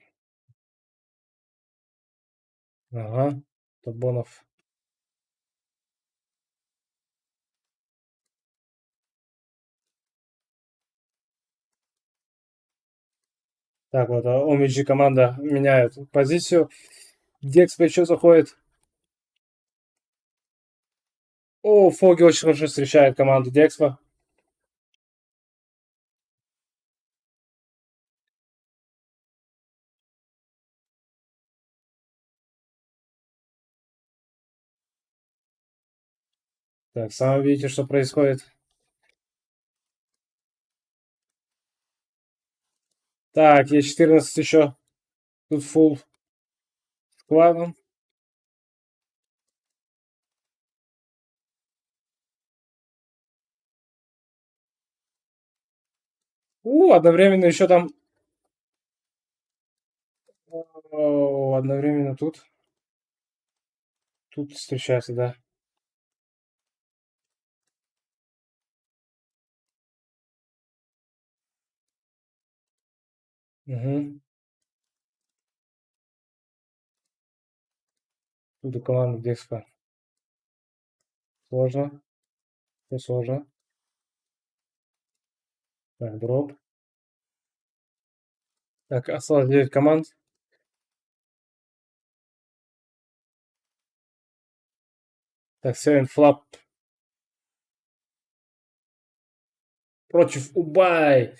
Ага, Табонов. Так, вот, Омиджи команда меняет позицию. Декспо еще заходит. О, Фоги очень хорошо встречает команду Декспо. Так, сами видите, что происходит. Так, Е14 еще. Тут фул складом. Одновременно еще там... Одновременно тут. Тут встречаются, да. Угу. Тут и команда Декспа. Сложно. Все сложно. Так, дроп. Так, осталось 9 команд. Так, Seven Flap против Убай.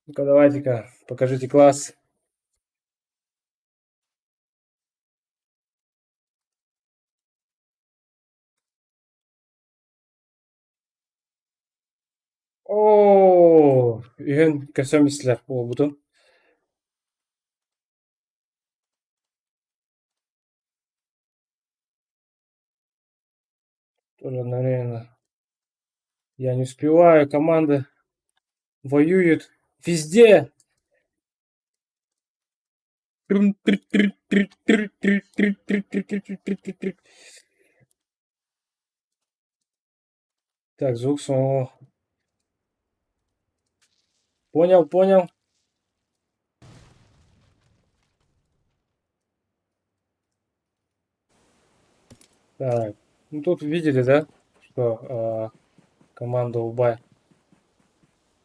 Ну-ка, давайте-ка, покажите класс. Oo, үйен көсөмүслер болбуту. Тоже одновременно. Я не успеваю, команды воюют везде. Так, звук самого. Понял, понял. Так, ну тут видели, да, что команда Убай,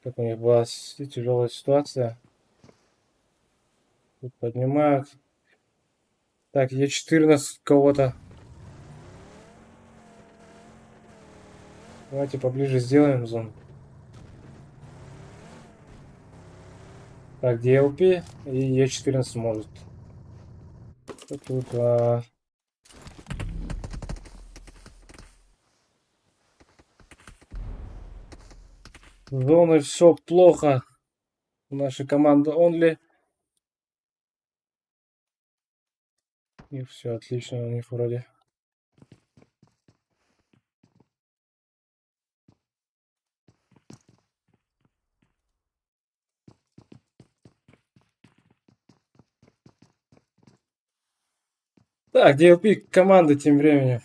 как у них была тяжелая ситуация. Тут поднимают. Так, Е14 кого-то. Давайте поближе сделаем зону. Так, DLP и Е14 может. Тут зоной все плохо. Наша команда Only. И все отлично у них вроде. Так, DLP команда тем временем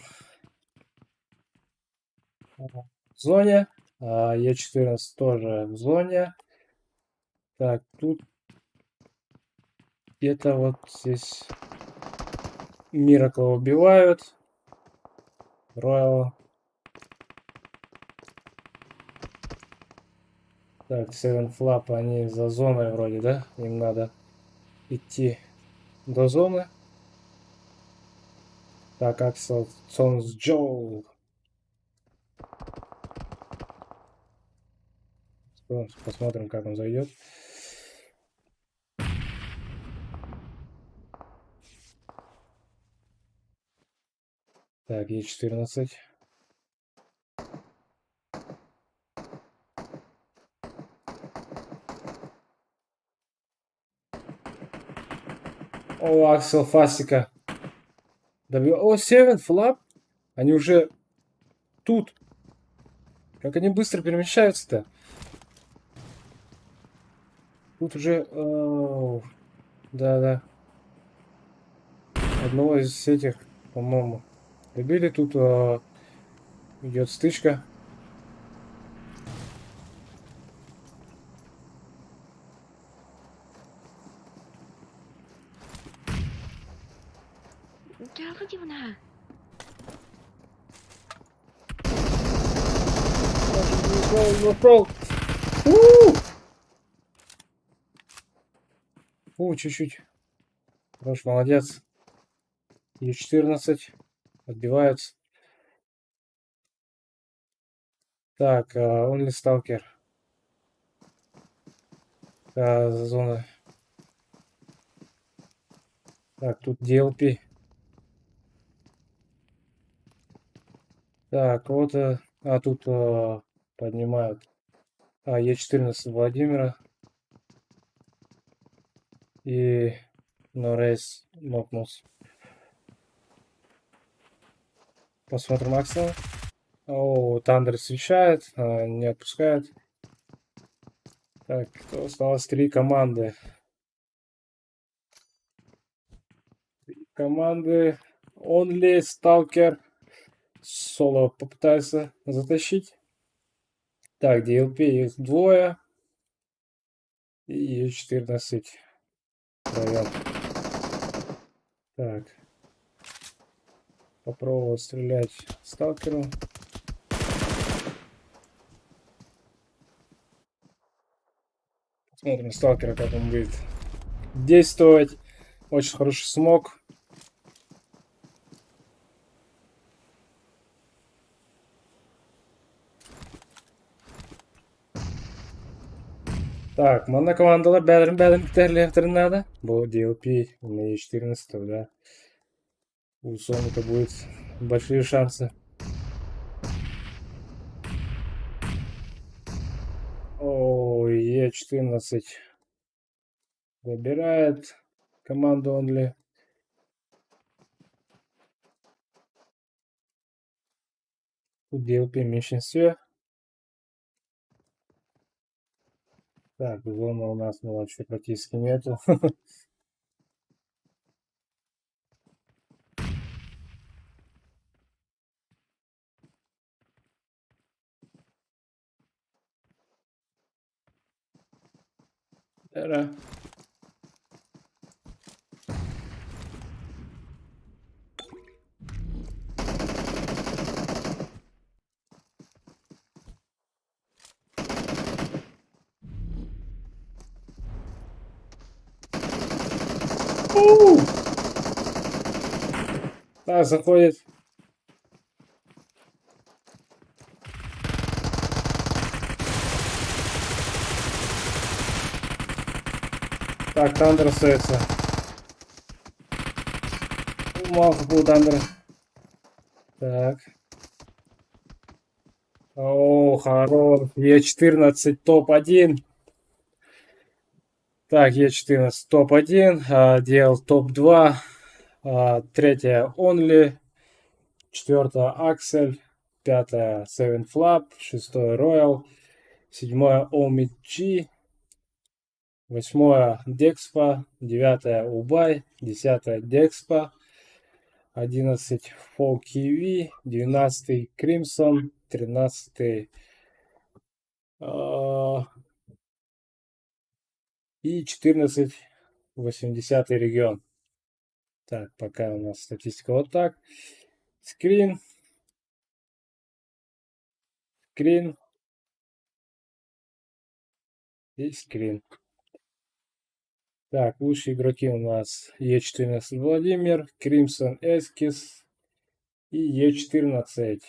в зоне. Е14 тоже в зоне. Так, тут где-то вот здесь Миракла убивают. Роял. Так, Seven Flap, они за зоной вроде, да? Им надо идти до зоны. Так, Аксел Сонс Джоу. Посмотрим, как он зайдет. Так, Е14. О, Аксел Фасика. О, Seven Flap. Они уже тут. Как они быстро перемещаются-то? Тут уже... Да-да. Одного из этих, по-моему, добили. Тут идет стычка. Нашел. Чуть-чуть. Хорош, молодец. Е14. Отбиваются. Так, Only Stalker. Зона. Так, тут DLP. Так, вот... тут поднимают. Е14 Владимира. И Норейс нокнулся. Посмотрим Аксела. О, Тандер встречает, не отпускает. Так, осталось 3 команды. Команды Only Stalker Соло попытается затащить. Так, DLP есть двое. И Е14 втроем. Так. Попробовал стрелять сталкеру. Посмотрим сталкера, как он будет действовать. Очень хороший смог. Так, mana komandalar bälim biterlerdi. Bu DLP на Е14, да. У Соника будет большие шансы. О, Е14 забирает команду Only. Тут DLP в меньшинстве. Так, зона у нас вообще практически нету. Да. Так, заходит. Так, Тандер остается. Мало был Тандер. Так. О, хорош. Е14 топ-1. Так, Е14 топ-1. DL топ-2. Третья Only. Четвертая Аксель. Пятая Seven Flap. Шестое Royal. Седьмое Omid G. Восьмое Dexpa. Девятое Убай. Десятое Dexpa. 11 Fall KV. 12 Crimson. 13 и 14 80 регион. Так, пока у нас статистика вот так. Скрин. Скрин. И скрин. Так, лучшие игроки у нас Е14 Владимир, Crimson Эскис и Е14.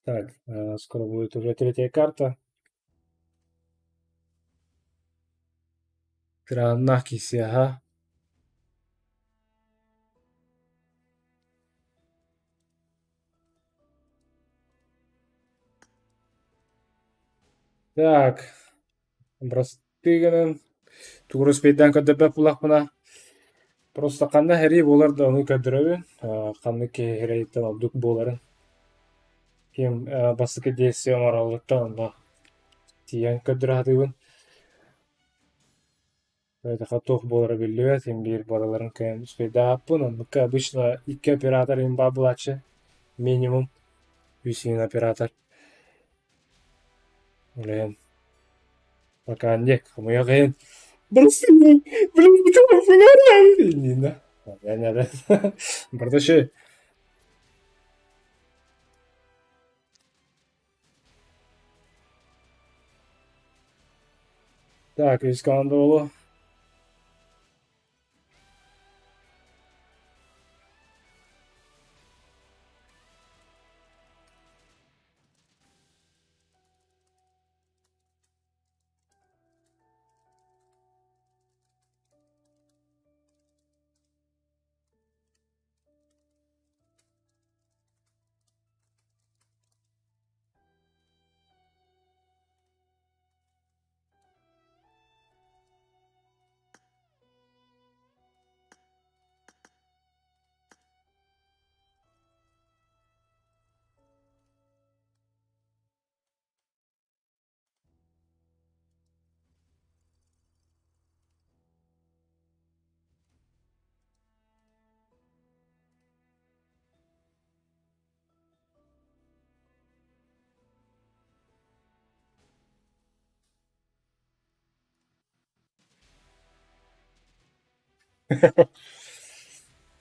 Так, скоро будет уже третья карта. Транакиси, ага. Так, Брастыганын тугрус бейден көдөбе пулак мына. Просто кандай хери болар да оны көдөрөбүн. Кандай херейттен абдук боларын. Ким басыкы действия маралыктан ба. Тиян көдөрөдүбүн. Это готов был рабелюет, имбирь, бараларын кем спеда пунан. Ну, обычно и оператор имба блаче. Минимум. Висин оператор. Блин. Пока не, кому я ген. Блин, блин, да. Я не да. Бардаши. Так, из команды.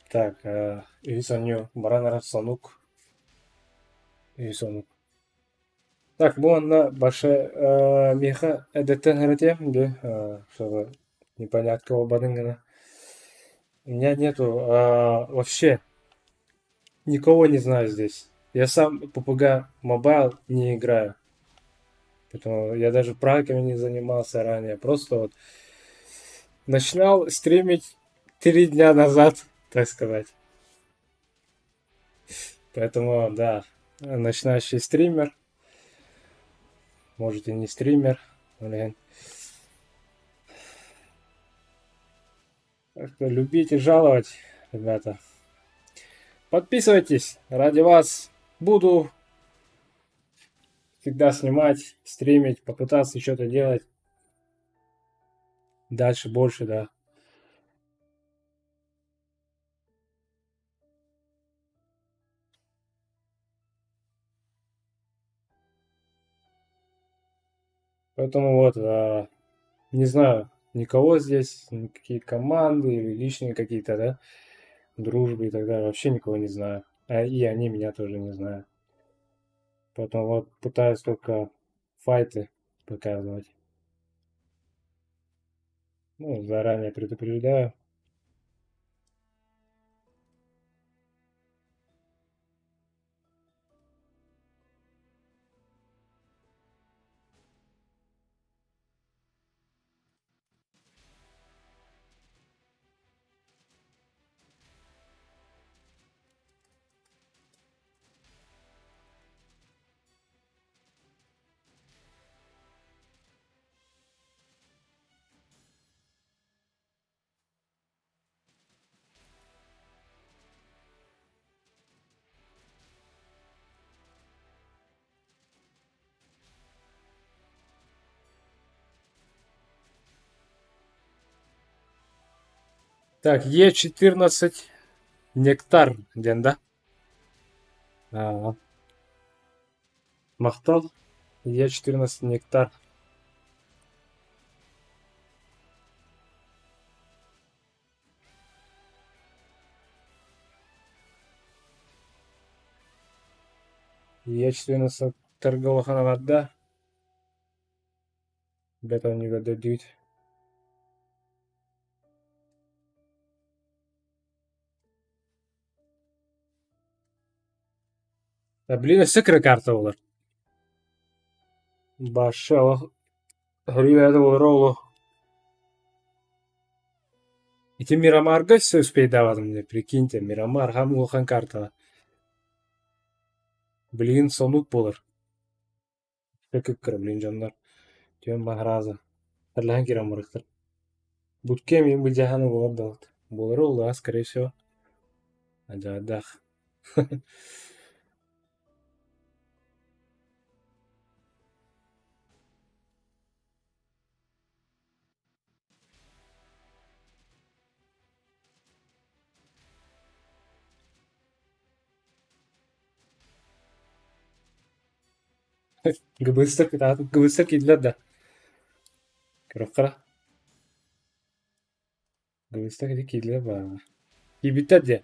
Так, үй саню баранара сонук. Үй сонук. Так, bu anda başa меха эдеттен хәрәтем де, чтобы непонятка обадың гына. У меня нету вообще никого не знаю здесь. Я сам попугай мобайл не играю. Поэтому я даже пранками не занимался ранее. Просто вот начинал стримить 3 дня назад, так сказать. Поэтому, да, начинающий стример, может и не стример, блин. Так что любите жаловать, ребята. Подписывайтесь, ради вас буду всегда снимать, стримить, попытаться что-то делать. Дальше больше, да. Поэтому вот, не знаю никого здесь, никакие команды или личные какие-то, да, дружбы и так далее. Вообще никого не знаю. И они меня тоже не знают. Поэтому вот пытаюсь только файты показывать. Ну, заранее предупреждаю. Так, Е14 нектар ден, да? Ага. Мақтал. Е14 нектар. Е14 торговаханаларда бетонига дейт. Блин, секре карта олар. Башы хрюяды олар олу. Эти Мирамарга все успей давать мне, прикиньте, Мирамар, хам улхан карта. Блин, сонук болар. Фекер, блин, жандар. Тем махраза. Тарлахан кирам мурахтар. Будкем им бульджахан болар далт. Болар олу, скорее всего. Аджадах. Gıbıstak idler da. Kırıkıra. Gıbıstak idler ba. Kibitler de.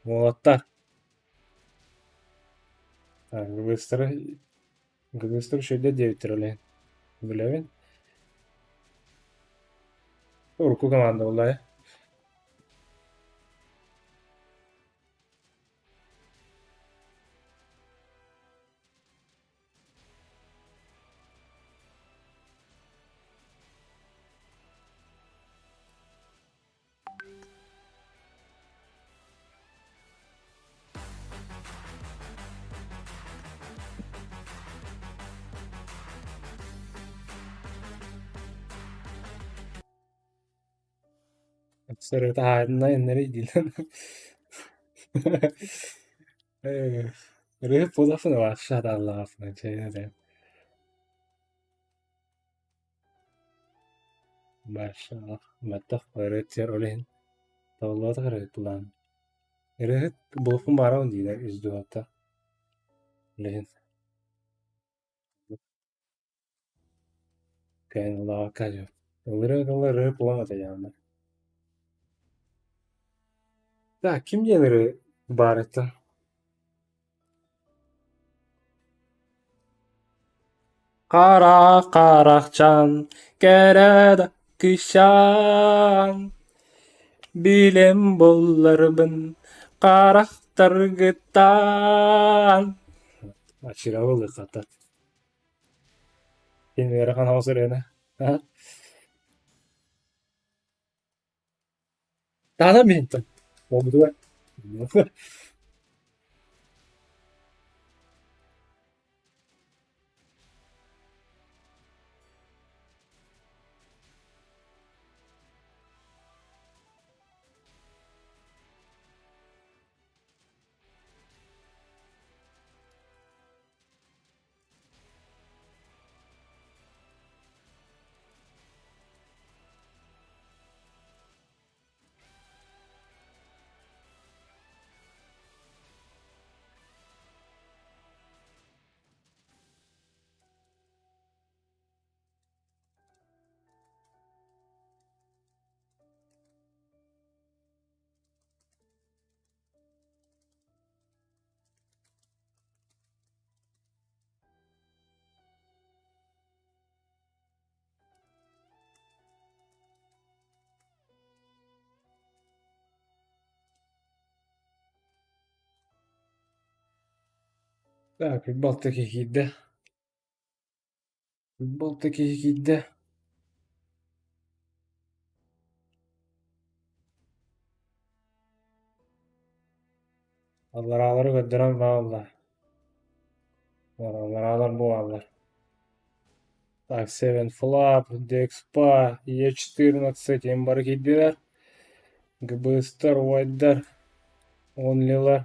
Mulattar. Gıbıstar şöyle diye bitirler. Bilemin. Urku komanda vallahi. Sarı tahayyülüne nereye gidiyor? Rıhıp bu lafını var. Aşağıda Allah lafını. Şeyine de. Maşallah. Mattaf öğretiyor öyle. Tavla da öğret ulan. Rıhıp bu lafın bara mı diyor? Üzdü hatta. Lehin. Kayan Allah kayo. Rıhıp rıhıp bulamadı yani. Ya kim gelir ibaretten? Kara karakçan kerede kışan bilim bollarımın karakter gıtan. Aşırı olur zaten. Filmlere kan hazır yani. Ha? Daha da mı hintin? Oldu da. Так, Baltaki hikide. Baltaki hikide. Allah ağları gönderen bağlar. Allah ağlar bu ağlar. Так, Seven Flap, Dexpa, Е14, Embark GBS'ler, White'ler, Only'ler.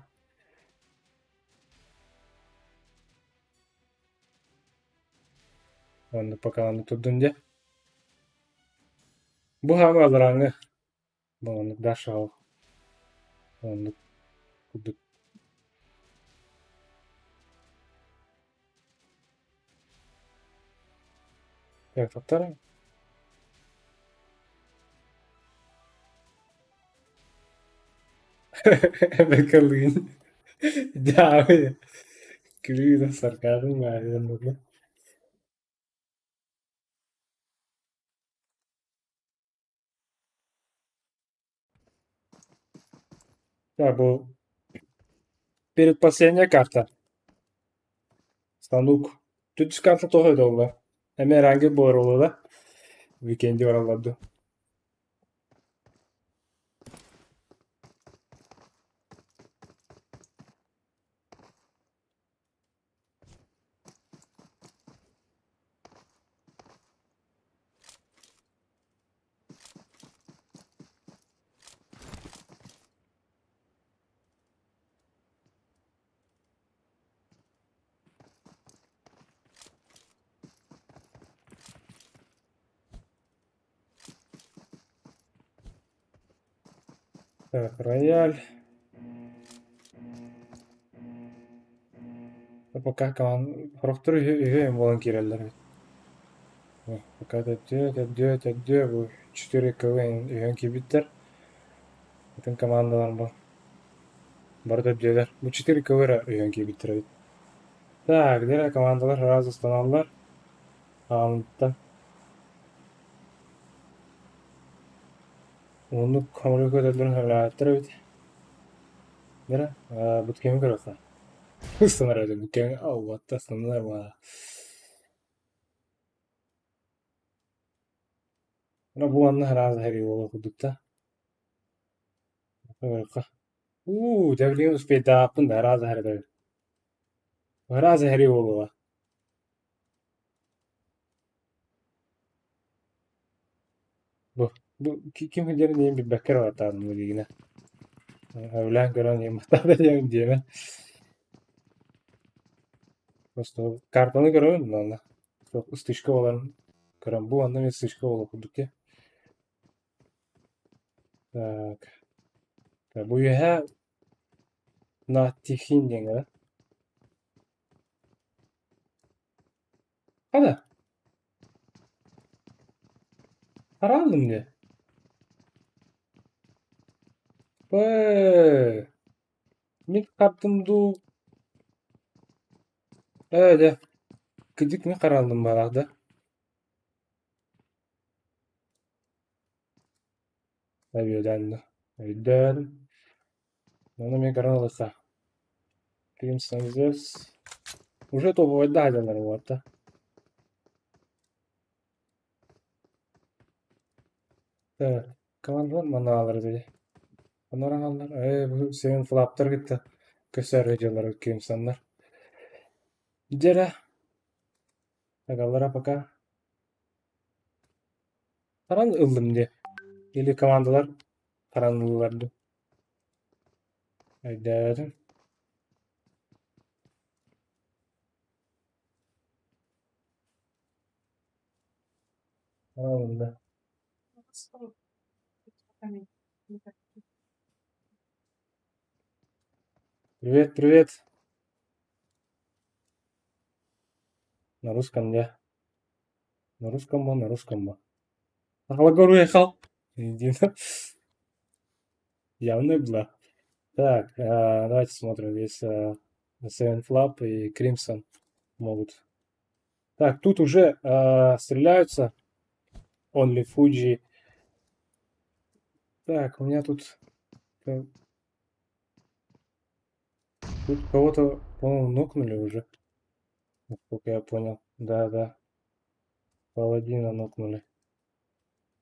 Onu bakalım tutunca. Bu hava alırangı. Bunu da şov. Onu kuduk. Ya tutarım. Bakalım. Ya abi. Gülüyor da sarkardım ya. Yanımda. Ya bu перед последняя карта. Станук. Тут карта тоже долго. Hemen herhangi bir arada da weekend'i aralardı. Так, рояль. Пока kalan Proctor üye olan girerler. Пока ödüyor. Bu 4 kıvın üyen kibitler. Bütün komandalar var. Barda ödüyorlar. Bu 4 kıvıra üyen kibitler. Так, diğer komandalar razı stananlar. Anlıkta. Onu kamuoyu ödüllerin hevlayetleri bit. Diğer, bu kimi kırılsa. Sınır ödül. Bu kimi, vatta sınırlar var. Buna bu anla razı her yolu okudukta. Kıvırka. Devliğin uspeyda hakkında razı her devlet. Razı her yolu var. Bu. Kim hücrenin diyen bir bekar var tanrım bu ligine. Öğlen gören diyeyim. Hatta da diyeyim diyeyim. Просто kartını görüyorum da onda. Çok ıstışka olan gören bu anda bir ıstışka olan okuduk ya. Так. Bu ya natifin diyen. Hadi. Para aldım diye. Be. Kaptımdu. Öyle. Gıcık mı karaldım balada? Tabii ödendi. Öden. Onu мне каралыса. Crimson здесь. Уже топовый дайдер вот. Evet. Kalan mana alırdı. Onları alırlar. Bu senin flaplar gitti. Köser videoları Crimson'lar. Cere. Agalara baka. Paran ıldım diye. Yeni komandalar paranlılardı. Haydi. Paranlılar. Привет, привет. На русском я. На русском бы, на русском бы. Алагор уехал. Иди на- Явно было. Так, давайте смотрим. Здесь Seven Flap и Crimson могут. Так, тут уже стреляются. Only Fuji. Так, у меня тут... Тут кого-то, по-моему, нокнули уже. Насколько я понял. Да, да. Паладина нокнули.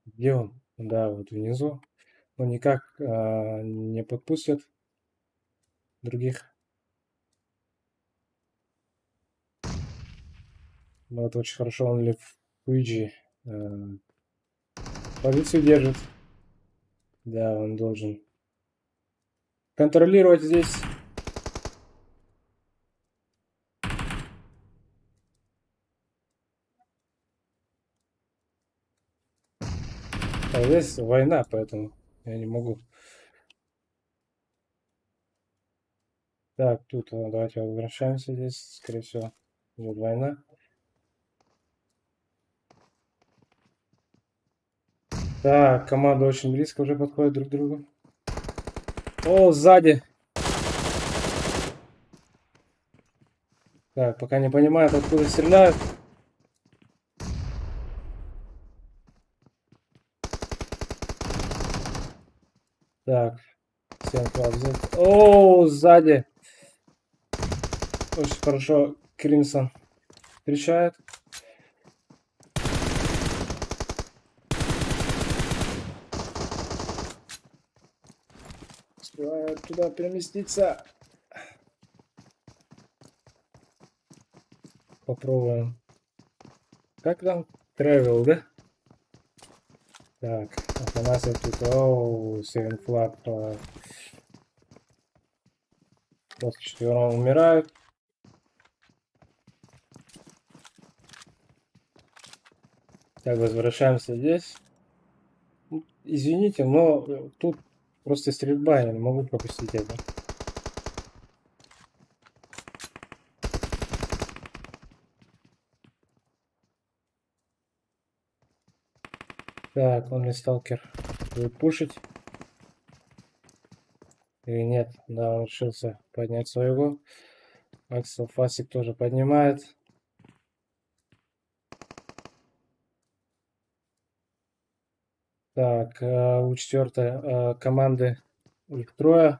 Где он? Да, вот внизу. Но никак не подпустят других. Но это очень хорошо. Only Fuji позицию держит. Да, он должен контролировать здесь. А здесь война, поэтому я не могу. Так, тут давайте возвращаемся здесь. Скорее всего, идет война. Так, команда очень близко уже подходит друг к другу. О, сзади. Так, пока не понимают, откуда стреляют. Так, всем взять. О, сзади. Очень хорошо Кримсон встречает. Успевает туда переместиться. Попробуем. Как там? Travel, да? Так, Афанасьев тут. Оу, Seven Flag. После четвером умирают. Так, возвращаемся здесь. Извините, но тут просто стрельба, я не могу пропустить это. Так, он ли сталкер будет пушить? Или нет? Да, он решился поднять своего. Аксел Фасик тоже поднимает. Так, у четвертой команды их трое.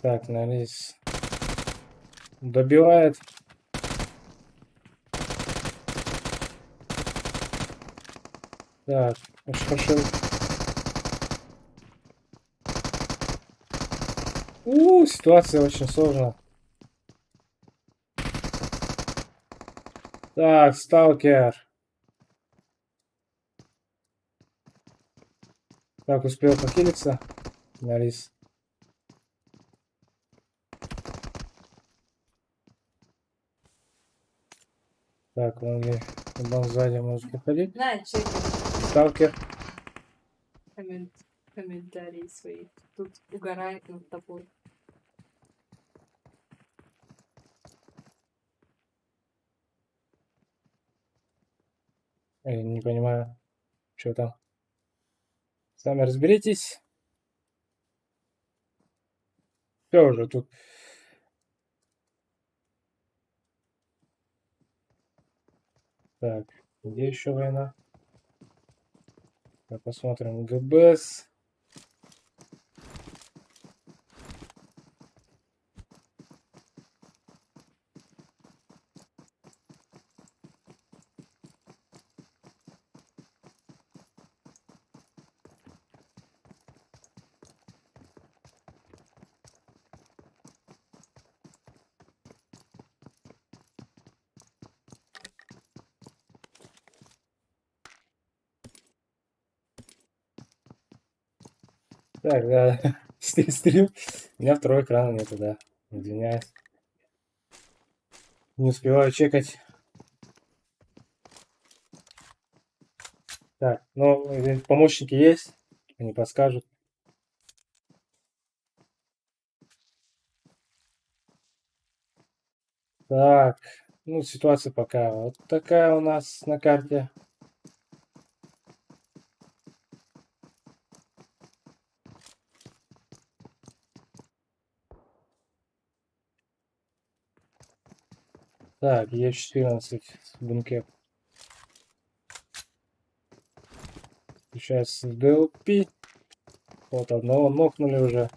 Так, Нарис добивает. Так, очень хорошо. Ситуация очень сложная. Так, сталкер. Так, успел похилиться. Нарис. Так, он ли сзади может походить? На, чекай Сталкер. комментарии свои. Тут угорает над тобой. Я не понимаю, что там. Сами разберитесь. Все уже тут. Так, где еще война? Посмотрим. ГБС. Так, да. Стрим. У меня второй экрана нету, да. Извиняюсь. Не успеваю чекать. Так, ну, помощники есть. Они подскажут. Так, ну, ситуация пока вот такая у нас на карте. Так, Е14 в бункер. Сейчас ДЛП. Вот одного нокнули уже.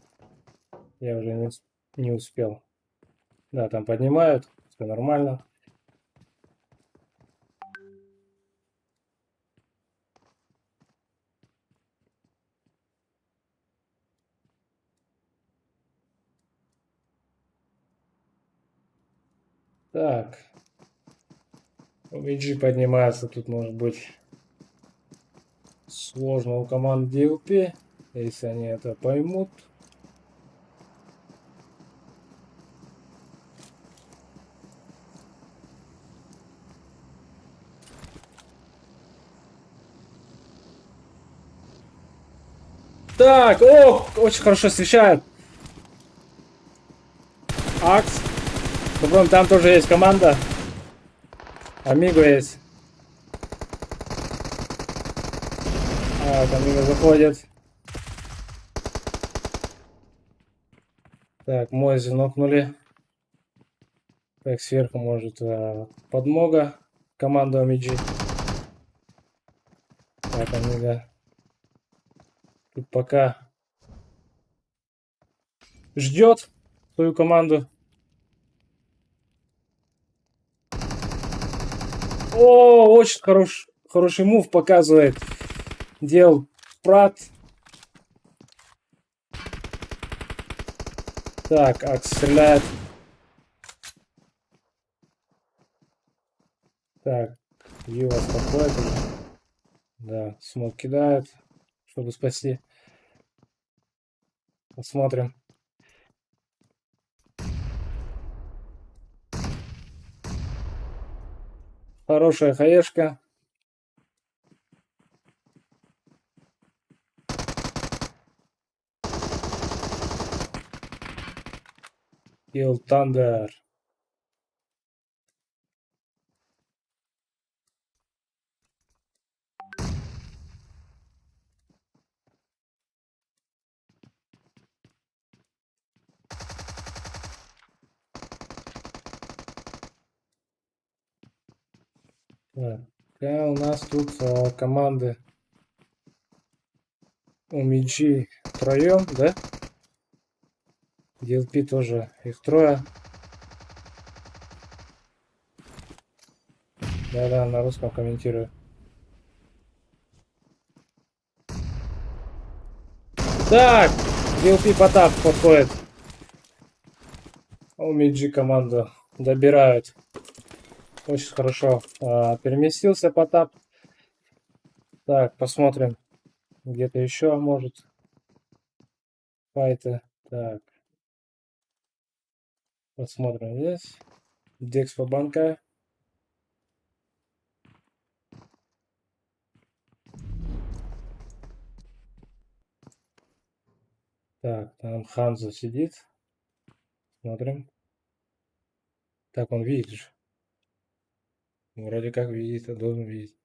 Я уже не успел. Да, там поднимают. Все нормально. Так. VG поднимается. Тут может быть сложно у команд DLP. Если они это поймут. Так, о, очень хорошо встречают. Акс. Попробуем, там тоже есть команда. Амиго есть. Амиго заходит. Так, Мози нокнули. Так, сверху может подмога. Команду Амиджи. Так, Амиго. Тут пока ждет свою команду. О, очень хороший мув показывает. Делал Прат. Так, Акс стреляет. Так, Юва подходит уже. Да, смог кидает, чтобы спасти. Посмотрим. Хорошая хаешка. Kill Thunder. Так, у нас тут команды Умиджи втроем, да? DLP тоже их трое. Да-да, на русском комментирую. Так, DLP Потап подходит. Умиджи команду добирают. Очень хорошо переместился Потап. Так, посмотрим. Где-то еще может файты. Так, посмотрим здесь. Декс по банка. Так, там Ханзо сидит. Смотрим. Так, он видит же. Вроде как видит, а должен видеть.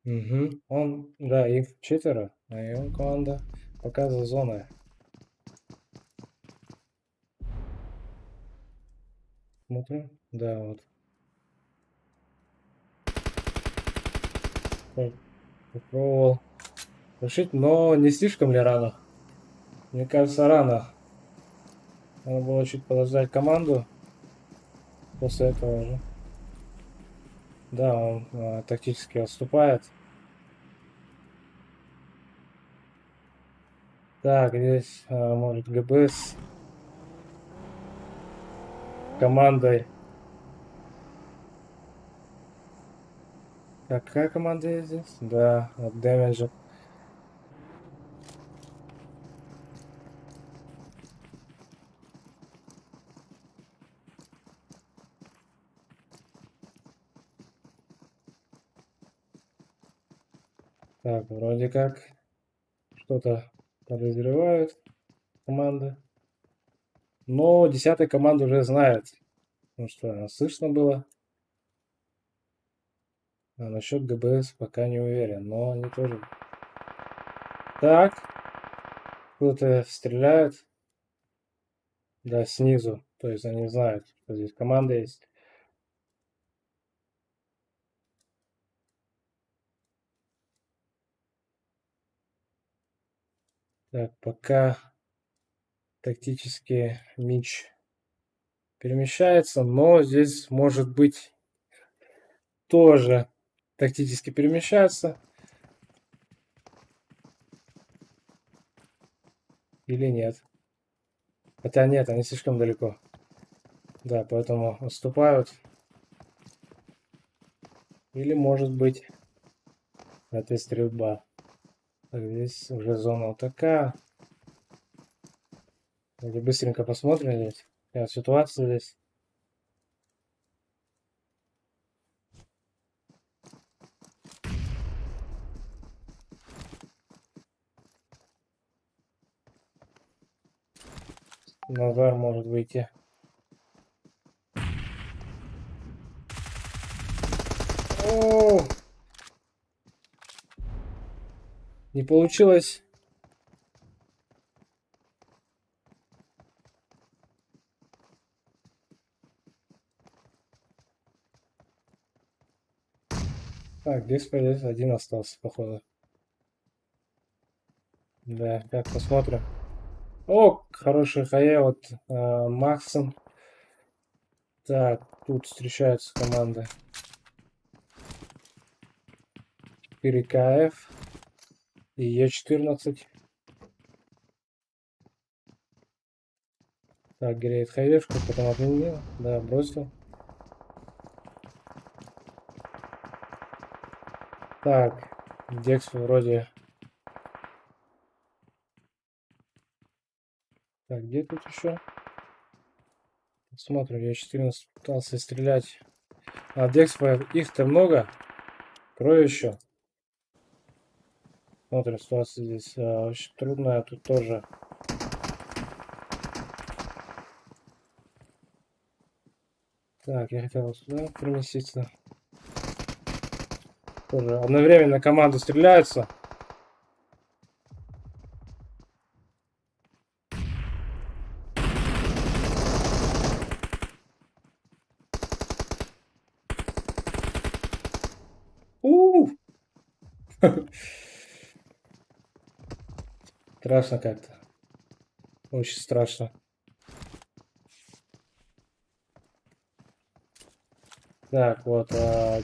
Угу. Он, да, их 4, а его команда пока за зоной. Смотрим. Да, вот. Попробовал решить, но не слишком ли рано? Мне кажется, рано. Надо было чуть подождать команду. После этого уже. Да, он тактически отступает. Так, здесь может ГБС командой. Какая команда есть здесь? Да, от Damage. Так, вроде как что-то подозревают команды. Но 10-я команда уже знает. Ну что, слышно было. А насчет ГБС пока не уверен, но они тоже. Так, кто-то стреляет. Да, снизу. То есть они знают, что здесь команда есть. Так, пока тактически Мич перемещается, но здесь может быть тоже тактически перемещаться или нет. Хотя нет, они слишком далеко. Да, поэтому отступают. Или может быть это стрельба. Так, здесь уже зона вот такая. Давайте быстренько посмотрим здесь. Какая ситуация здесь. Назар может выйти. О! Не получилось. Так, здесь один остался, походу. Да, как посмотрим. О, хороший хае от Максом. Так, тут встречаются команды 4КФ и Е14. Так, греет хаешку, потом отменил. Да, бросил. Так, Декс вроде... Так, где тут еще? Смотрим, Е14 пытался стрелять. А Декс, их-то много. Крови еще. Смотрим, ситуация здесь очень трудная. Тут тоже. Так, я хотел вот сюда переместиться. Тоже одновременно команды стреляются. У! Страшно как-то. Очень страшно. Так, вот,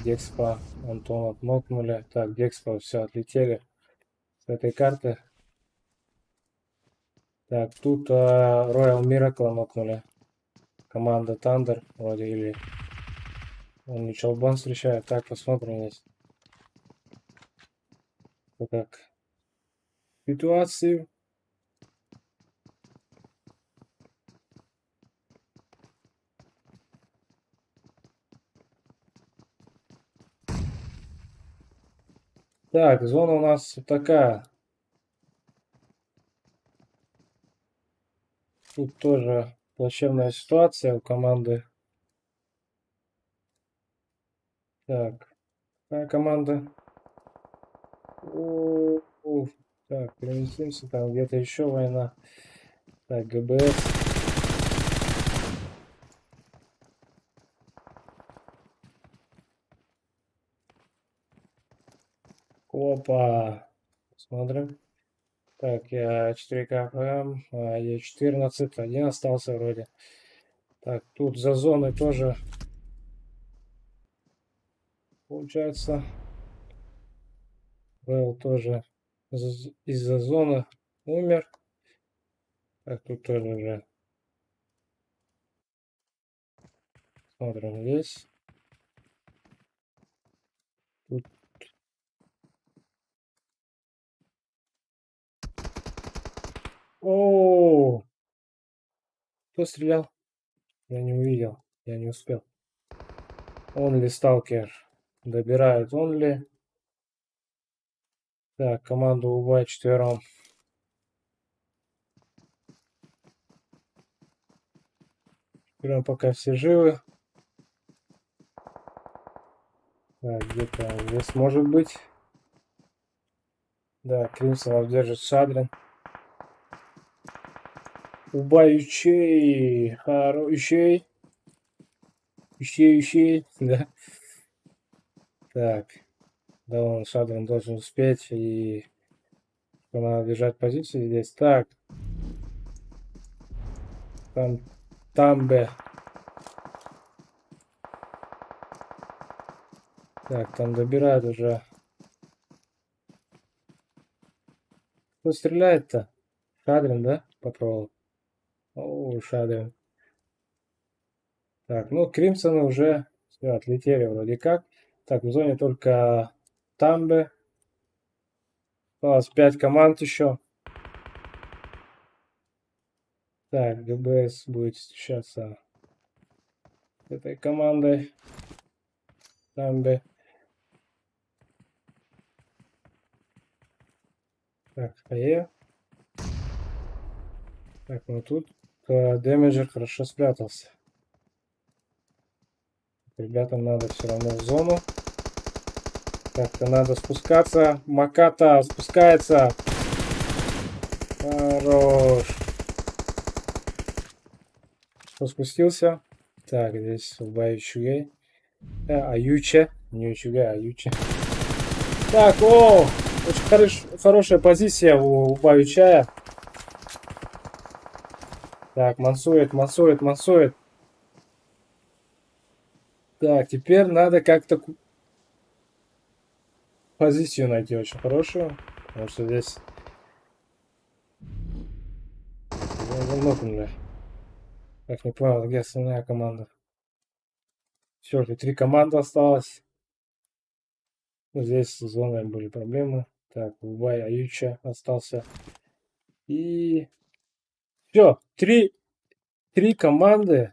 Декспа Антона нокнули. Так, Декспа, все, отлетели с этой карты. Так, тут Royal Miracle нокнули. Команда Thunder вроде, или он не Челбан встречает. Так, посмотрим здесь. Как ситуацию. Так, зона у нас такая. Тут тоже плачевная ситуация у команды. Так, какая команда? Так, переместимся, там где-то еще война. Так, ГБС. Опа. Смотрим. Так, я 4К ПМ, я 14, один остался вроде. Так, тут за зоной тоже получается. Был тоже из-за зоны умер. Так, тут тоже уже смотрим здесь. Тут. О, кто стрелял? Я не увидел, я не успел. Онли сталкер. Добирают онли. Так, команду убивать четвером. Прям пока все живы. Так, где-то здесь может быть. Да, Кримсон держит Шадрин. Убаючий. Хороший. Ищей. Да. Так. Да, он Шадрин должен успеть. И надо держать позицию здесь. Так. Там Б. Так, там добирают уже. Кто стреляет-то? Шадрин, да? Попробовал. О, Шадрин. Так, ну, Кримсоны уже все, отлетели вроде как. Так, в зоне только Тамбе. Осталось 5 команд еще. Так, ГБС будет встречаться с этой командой. Тамбе. Так, АЕ. Так, ну тут демеджер хорошо спрятался. Ребятам надо все равно в зону. Так-то надо спускаться. Маката спускается. Хорош. Кто спустился? Так, здесь убавить Аютче. Не Ючугей, Аютче. Так, о! Очень хорошая позиция у Бавичая. Так, мансует. Так, теперь надо как-то позицию найти очень хорошую. Потому что здесь замокнули. Так, не понял, где основная команда. Все, тут 3 команды осталось. Ну, здесь с зоной были проблемы. Так, Убай Аютча остался. И все, три команды.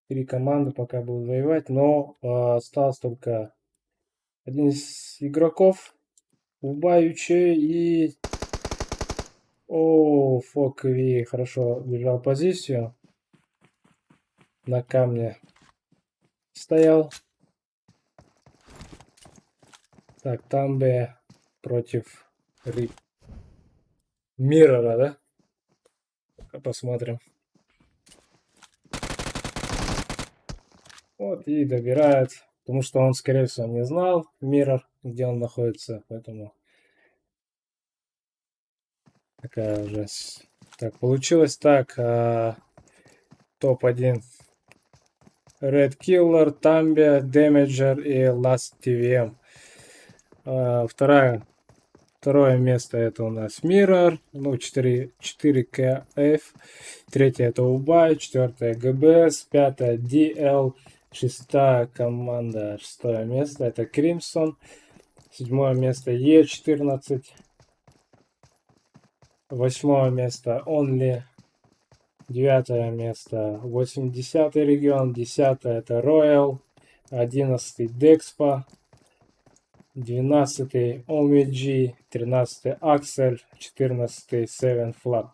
Три команды пока будут воевать, но осталось только один из игроков. Убаючи и... О, Фокви хорошо держал позицию. На камне стоял. Так, Тамбе против Миррора, да? Посмотрим. Вот и добирает. Потому что он, скорее всего, не знал Миррор, где он находится. Поэтому такая жесть. Так, получилось так. Топ-1. Red Killer, Тамбе, Damager и Last TVM. Второе место это у нас Mirror, ну 4KF. Третье это Убай, четвертое ГБС, пятое DL, шестая команда, шестое место это Crimson, седьмое место E14, восьмое место Only, девятое место 80-й регион, десятое это Royal, 11-й Dexpa, 12-й OMG, 13-й Axel, 14-й Seven Flag.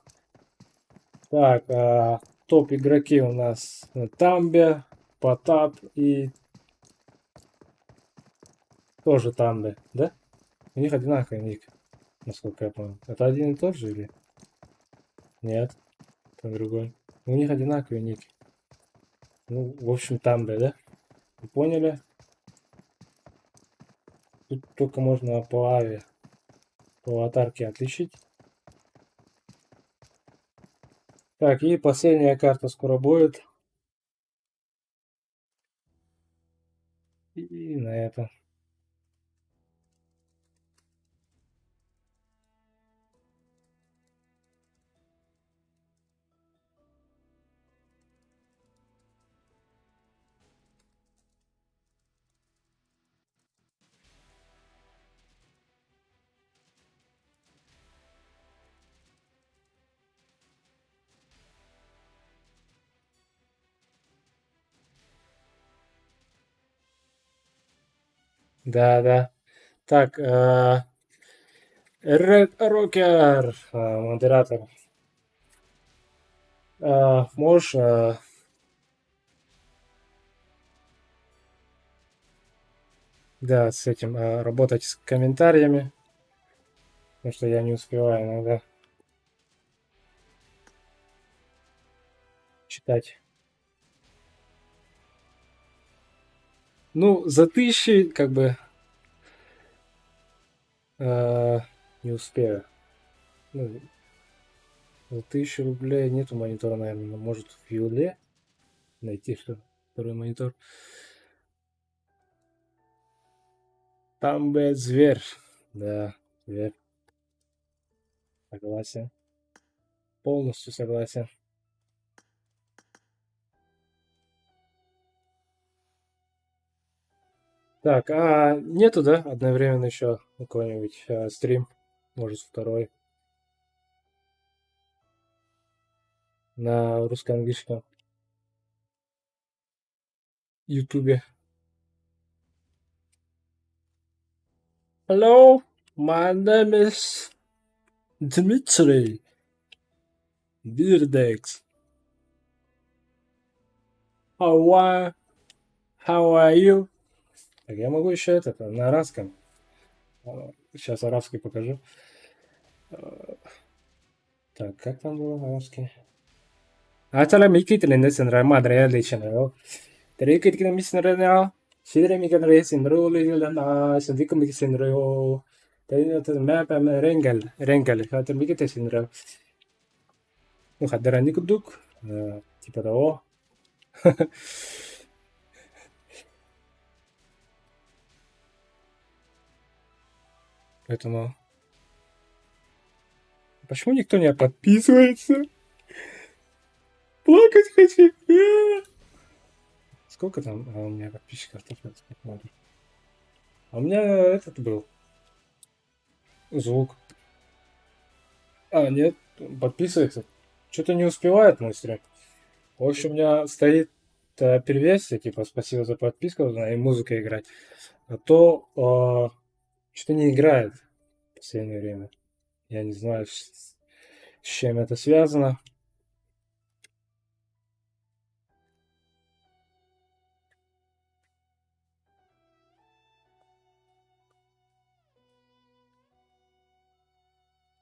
Так, топ игроки у нас Тамбе, Потап и Тоже Тамбе, да? У них одинаковый ник, насколько я помню. Это один и тот же или? Нет, это другой. У них одинаковый ник. Ну, в общем, Тамбе, да? Вы поняли? Тут только можно по аве, по аватарке отличить. Так, и последняя карта скоро будет. И на это. Да, да. Так, Red Rocker, модератор. Можешь, да, с этим работать с комментариями, потому что я не успеваю иногда читать. Ну, за 1000, как бы, не успею. Ну, за 1000 рублей нету монитора, наверное. Но может в Юле найти что второй монитор. Там, блядь, зверь. Да, зверь. Согласен. Полностью согласен. Так, нету, да, одновременно еще какой-нибудь стрим? Может, второй на русско-английском ютубе. Hello, my name is Dmitry Birdex. How are you? Так, я могу еще это на арабском. Сейчас арабский покажу. Так, как там было арабский? Ачала микит лендесен рамадре леченero. Трикит кина миснерена. Сидре миканре синро лена сандик миксенро. Тайна мэп ренгал. Хатер миките синро. Ну, хадера никудук. Типа того. Поэтому... Почему никто не подписывается? Плакать хочу. Сколько там у меня подписчиков? А у меня этот был. Звук. Нет, подписывается. Что-то не успевает мой стрим. В общем, у меня стоит приветствие, типа, спасибо за подписку, и музыка играть. А то что-то не играет в последнее время. Я не знаю, с чем это связано.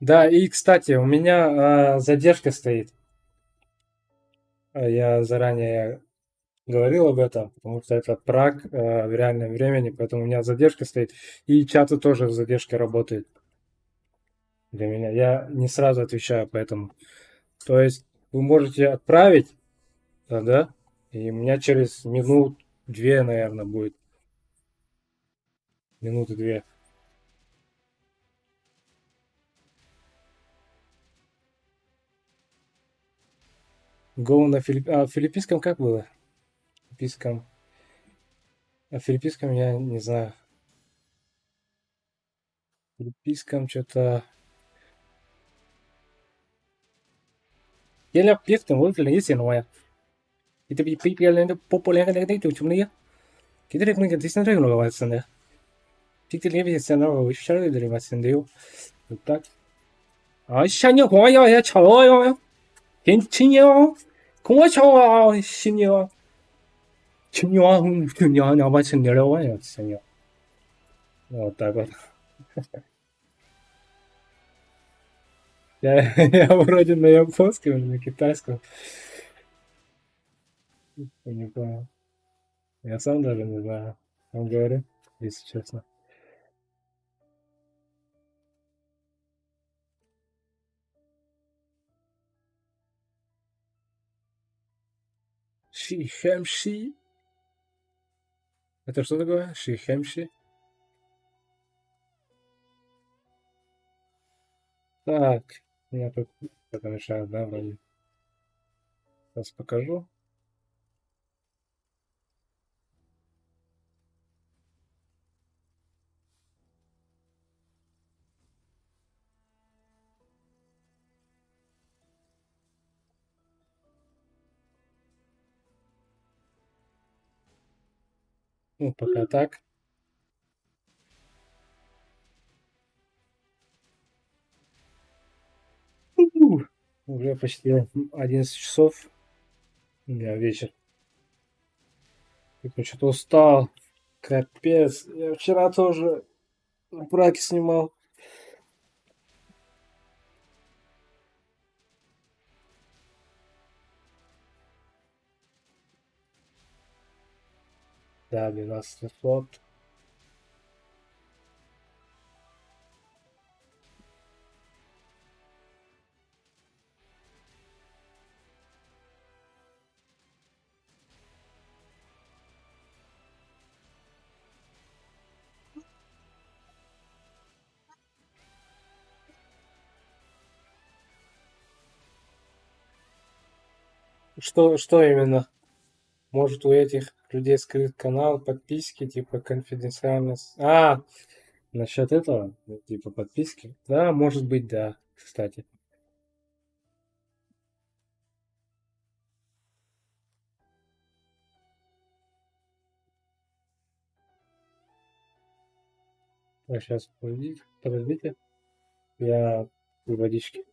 Да, и, кстати, у меня задержка стоит. Я заранее говорил об этом, потому что это Праг в реальном времени, поэтому у меня задержка стоит. И чаты тоже в задержке работают для меня. Я не сразу отвечаю, поэтому. То есть вы можете отправить, да, и у меня через минут 2, наверное, будет. Минуты 2. Go на в филиппинском как было? В филиппинском. А в филиппинском я не знаю. В филиппинском что-то... Я ля пьехтем, вот ли есть иное. Это бы пипелен популярен это чумные. Кидре мы как десен регуло васенде. Пикте леви сенро вишары дре васендею. Вот так. А щаня хуая я чао. 괜찮요? 공화청아 신이요. 今年我去年我把钱내려와요, 진짜. Вот так вот. Я вроде на японском или на китайском. Я не понял. Я сам даже не знаю. Он говорит, если честно. Шихэмши? Это что такое? Шихэмши? Так, у меня тут это мешает, да, вроде. Сейчас покажу. Ну, пока так. Уже почти 11 часов. Я вечер. Я что-то устал. Капец. Я вчера тоже браки снимал. Да, 12 слот. Что именно? Может, у этих людей скрыт канал, подписки, типа конфиденциальность. Насчет этого, ну, типа подписки. Да, может быть, да, кстати. А сейчас, подождите. Я пью водички.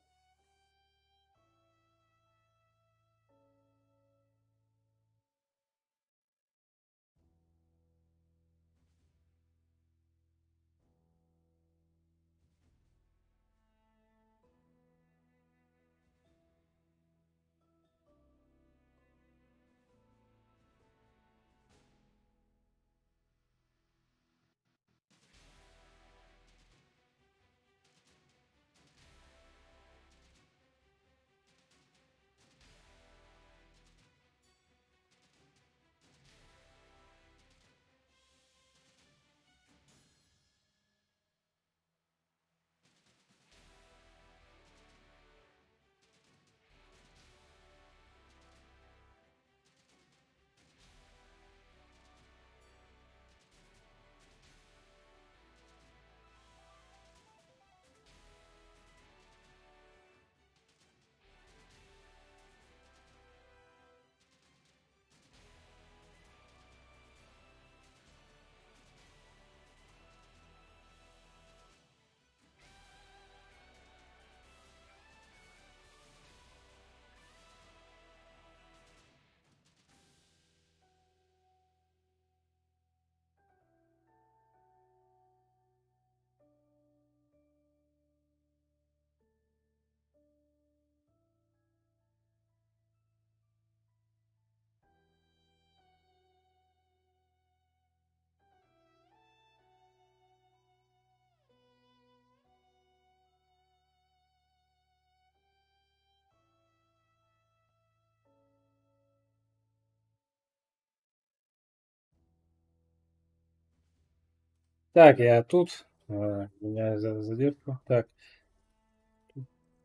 Так, я тут. Меня за задержку. Так,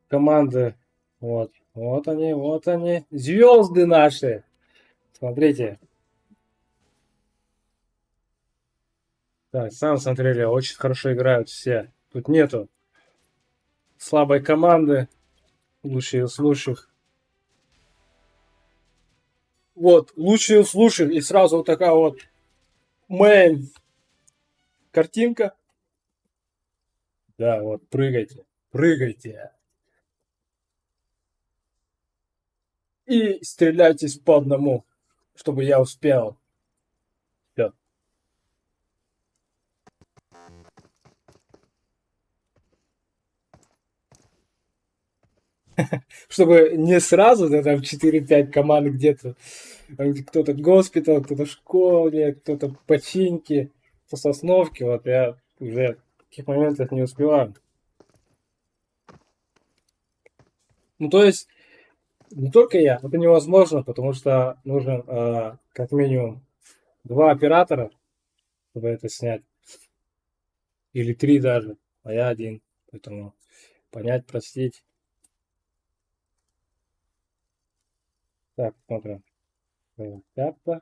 команды. Вот. Вот они, вот они. Звезды наши. Смотрите. Так, сам смотрели, очень хорошо играют все. Тут нету слабой команды, лучшие из лучших. Вот, лучшие из лучших, и сразу вот такая вот мейн картинка. Да, вот, прыгайте, прыгайте. И стреляйтесь по одному, чтобы я успел. Всё. Чтобы не сразу, да, там 4-5 команд где-то. Кто-то госпиталь, кто-то в школе, кто-то починки, по Сосновке. Вот я уже в таких моментах не успеваю. Ну, то есть, не только я. Это невозможно, потому что нужен как минимум 2 оператора, чтобы это снять. Или 3 даже. А я один. Поэтому понять, простить. Так, смотрим. Карта.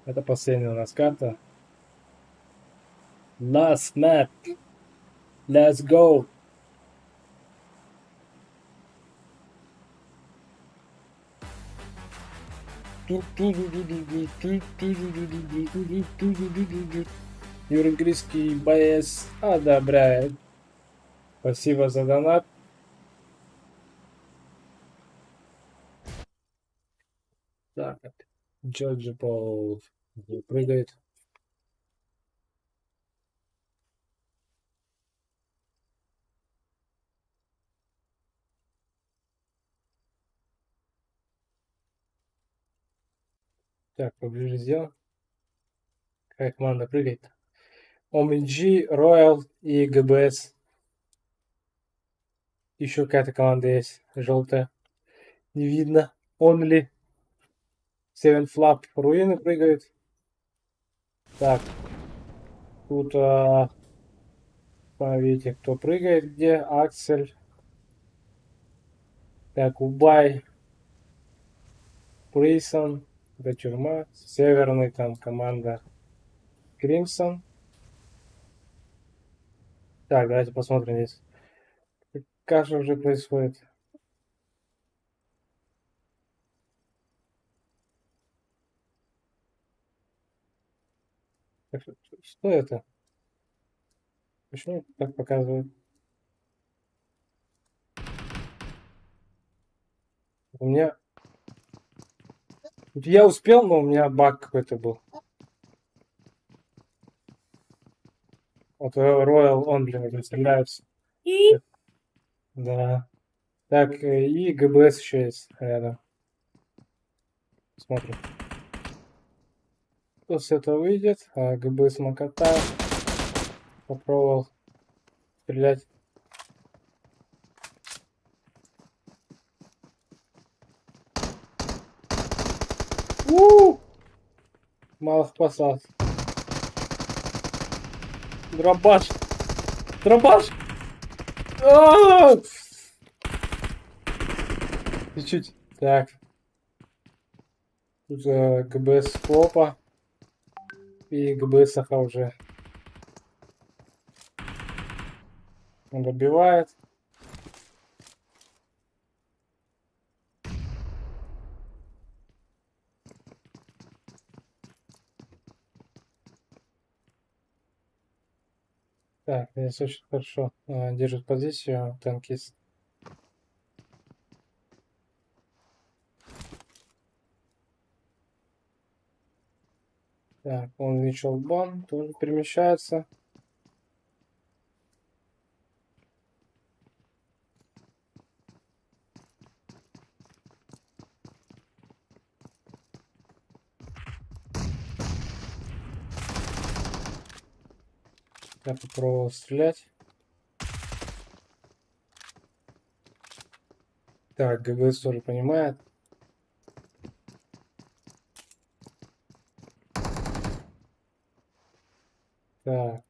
Это последняя у нас карта. Last map. Let's go. Юргрийский боец одобряет. Спасибо за донат. Так, Джорджи Пол прыгает. Так, поближе сделал. Какая команда прыгает? OMG, Royal и ГБС. Еще какая-то команда есть. Желтая. Не видно. Only. Seven Flap. Руины прыгают. Так. Тут, смотрите, кто прыгает где. Аксель. Так, Убай. Прейсон. Это тюрьма. Северный там команда. Кримсон. Так, давайте посмотрим здесь. Каша уже происходит. Что это? Почему так показывает? У меня... Я успел, но у меня баг какой-то был. Вот Royal Only уже стреляются. Да. Так, и ГБС еще есть рядом. Смотрим. Кто с этого выйдет? ГБС Макота. Попробовал стрелять. Малых посад. Дробаш. Дробаш. Чуть-чуть. Так. Тут ГБС Хлопа. И ГБС Аха уже. Он добивает. Так, здесь очень хорошо держит позицию танкист. Так, он Мичел Бон тоже перемещается. Я попробовал стрелять. Так, ГБС тоже понимает. Так.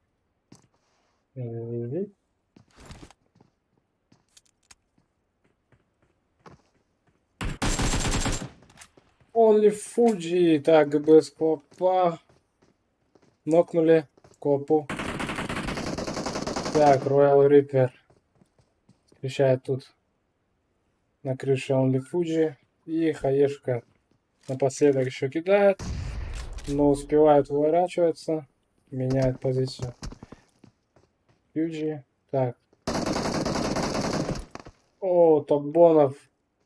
Only Fuji. Так, ГБС Копа. Нокнули Копу. Так, Royal Reaper. Встречает тут на крыше Only Fuji. И Хаешка напоследок еще кидает. Но успевает уворачиваться. Меняет позицию. Fuji. Так. О, Топбонов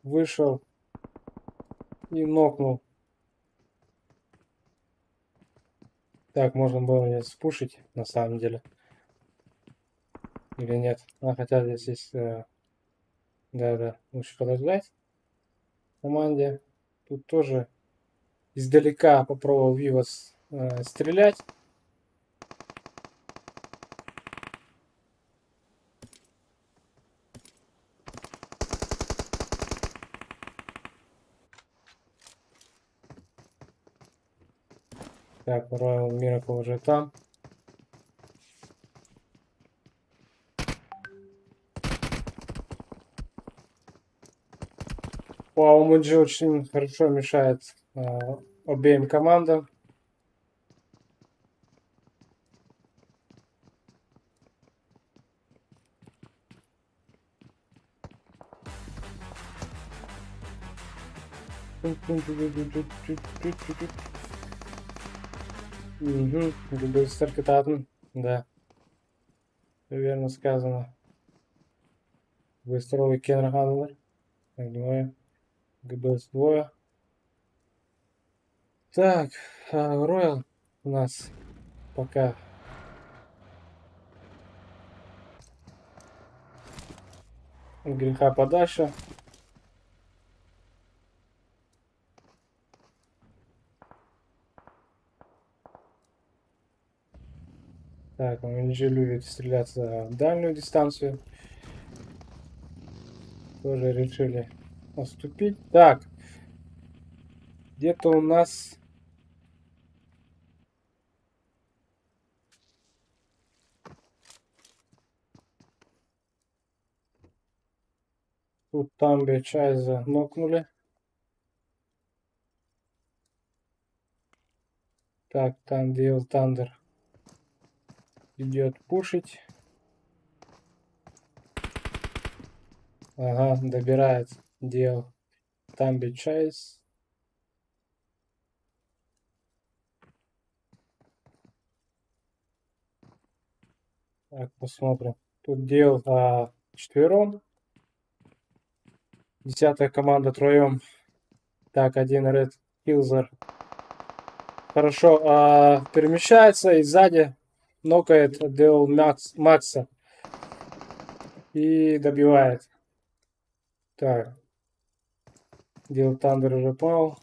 вышел и нокнул. Так, можно было мне спушить, на самом деле. Или нет? А, хотя здесь есть... да, лучше подождать в команде. Тут тоже издалека попробовал Вивас стрелять. Так, Royal Miracle уже там. Вау, Муджи очень хорошо мешает обеим командам. Угу, ГБС Таркетатн, да, верно сказано. Выстроил Кен Хандлер, двое, ГБС двое. Так, Роял у нас пока от греха подальше. Так, он же любит стреляться в дальнюю дистанцию. Тоже решили отступить. Так, где-то у нас... Тут Тамби Чайза нокнули. Так, там Дейл Тандер идет пушить. Ага, добирает Дейл Тамби Чайз. Так, посмотрим. Тут Дейл четвером. 10-я команда троем. Так, один Ред Килзер хорошо перемещается и сзади нокает Дейл Макса и добивает. Так, Дейл Тандер уже пал.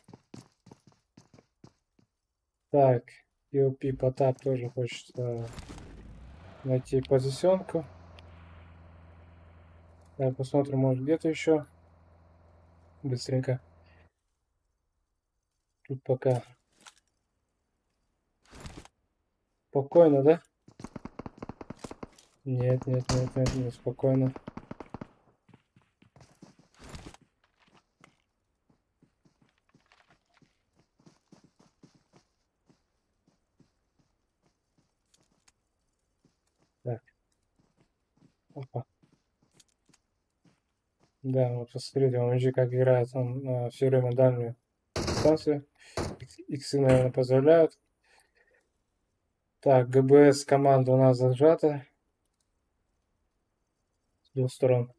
Так, EOP Потап тоже хочет найти позиционку. Так, посмотрим, может где-то еще. Быстренько. Тут пока спокойно, да? Нет, не спокойно. Так. Опа. Да, вот посмотрите, он же как играет, он все время дальнюю дистанцию. Иксы, наверное, позволяют. Так, ГБС команда у нас зажата. С двух сторон.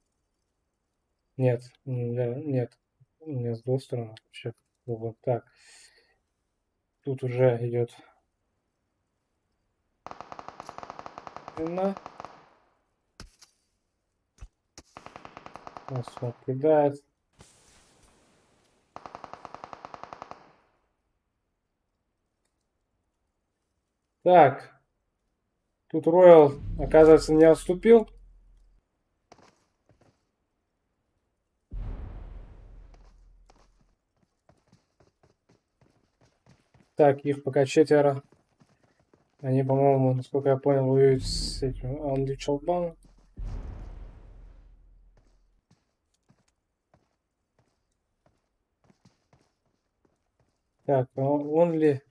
Нет, нет. Не с двух сторон. Вообще. Вот так. Тут уже идет. Нас вот кидает. Так. Тут Роял, оказывается, не отступил. Так, их пока четверо. Они, по-моему, насколько я понял, воюют с этим Андрей Чалбаном. Так, он ли?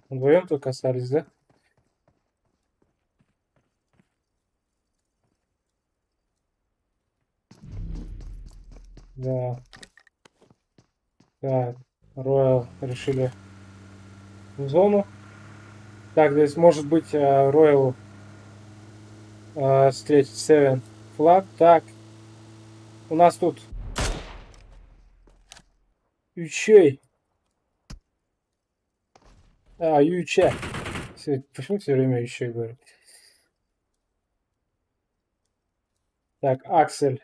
Вдвоем только остались, да? Да. Так, Роял решили в зону. Так, здесь может быть Роялу встретить Севен флаг. Так, у нас тут Ючей. Юче. Почему все время еще говорю? Так, Аксель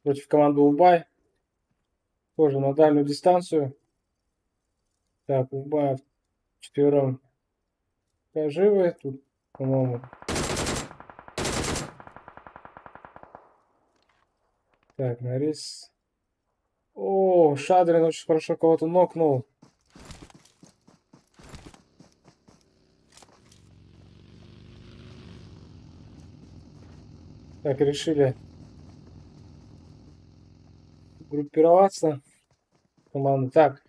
против команды Убай. Тоже на дальнюю дистанцию. Так, Убай вчетвером живы. Тут, по-моему. Так, Нарис. О, Шадрин очень хорошо кого-то нокнул. Так, решили группироваться. Команда. Так,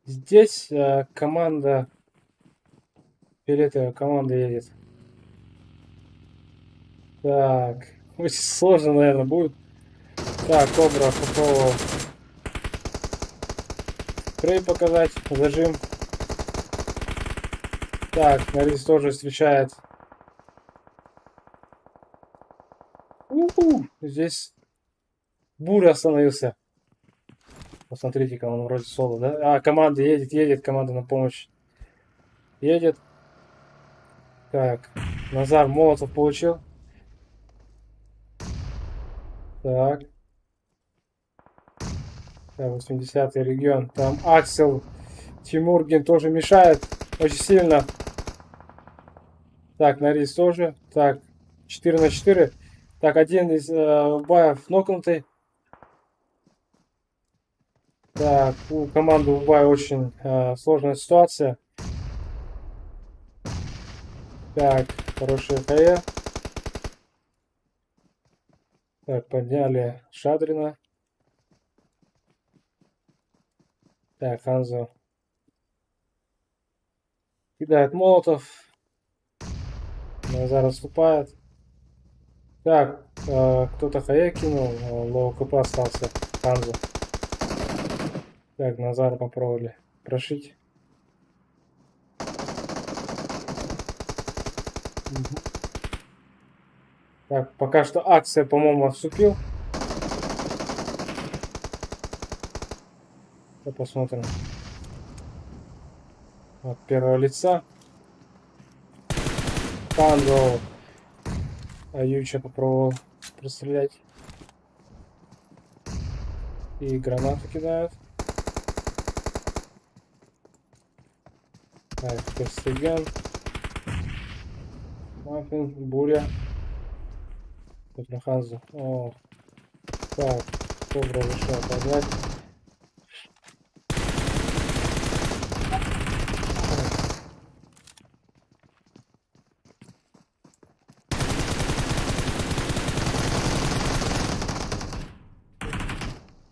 здесь команда... Фиолетовая команда едет. Так, очень сложно, наверное, будет. Так, Кобра попробовал спрей показать, зажим. Так, Нарис тоже встречает. Здесь Буря остановился. Посмотрите-ка, он вроде соло, да? А, команда едет, команда на помощь. Едет. Так, Назар Молотов получил. Так. Так, 80-й регион. Там Аксел Тимургин тоже мешает. Очень сильно. Так, Нарис тоже. Так, 4 на 4. Так, один из Убаев нокнутый. Так, у команды Убая очень сложная ситуация. Так, хорошая КЕ. Так, подняли Шадрина. Так, Ханзо кидает молотов. Назар отступает. Так, кто-то хае кинул, лоу КП остался. Ханзо. Так, Назар попробовали прошить. Мгм. Так, пока что акция, по-моему, отступил. Посмотрим. От первого лица. Ханзо. Юча попробовал прострелять. И гранату кидают. Так, Перстеген. Маффин, Буря. Ханзо. О, так, Кобра решил поднять.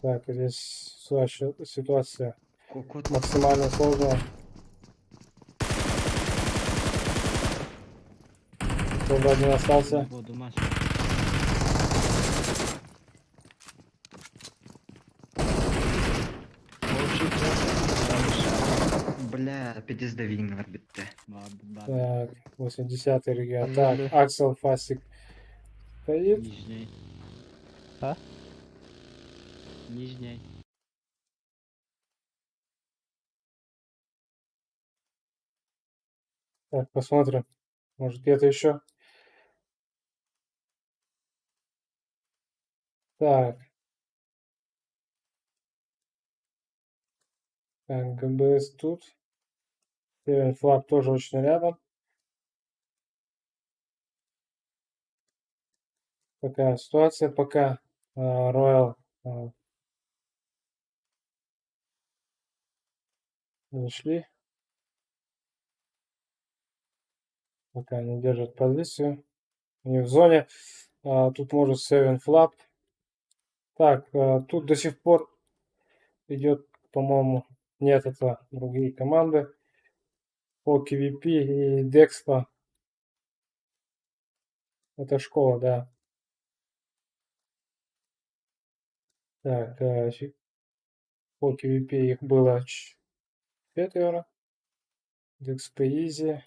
Так, здесь ситуация Кокот максимально сложная. Кобра один остался. воду мать. Бля, пиздавин bitti. Так, 80-й регион. Так, Поздравляю. Аксел Фасик стоит. Нижней. А? Нижней. Так, посмотрим. Может где-то еще. Так. Так, ГБС тут. Северный флаг тоже очень рядом. Такая ситуация пока. Royal зашли. Пока они держат позицию. Они в зоне. Тут может Seven Flap. Так, тут до сих пор идет, по-моему, нет, это другие команды. По KVP и Dexpa. Это школа, да. Так, по KVP их было 4. Dexpa Easy,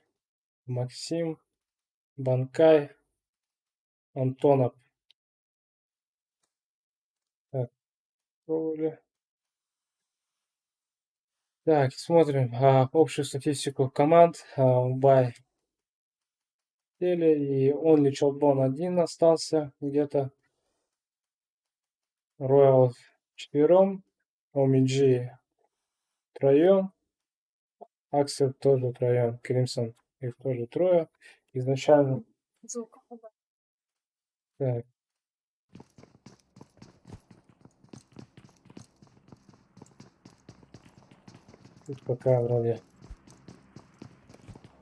Максим, Банкай, Антонов. Так, пробовали. Так, смотрим общую статистику команд. Убай И Only Childbone один остался где-то. Royal четвером. OMG троем. Аксель тоже троем. Кримсон их тоже трое. Изначально. Так. Тут пока вроде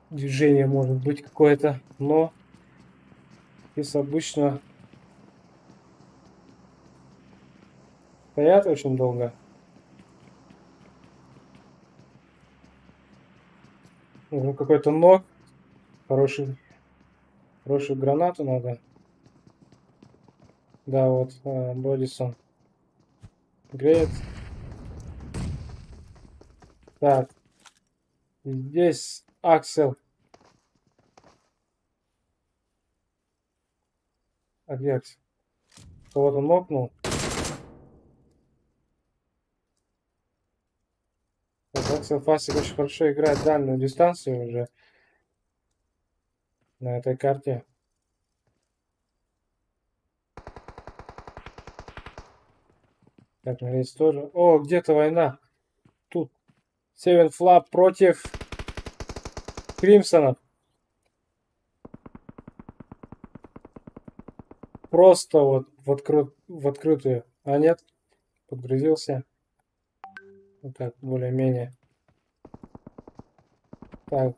движение может быть какое-то, но здесь обычно стоят очень долго. Нужен какой-то ног. Хорошую гранату надо. Да, вот, Бодисон. Греет. Так. Здесь Аксель. А где Аксель? Кого-то нокнул. Так, Аксель Фасик очень хорошо играет дальнюю дистанцию уже на этой карте. Так, здесь тоже. О, где-то война. Тут Севен Флап против Кримсонов. Просто вот в открытую. А нет, подгрузился. Вот так, более-менее. Так,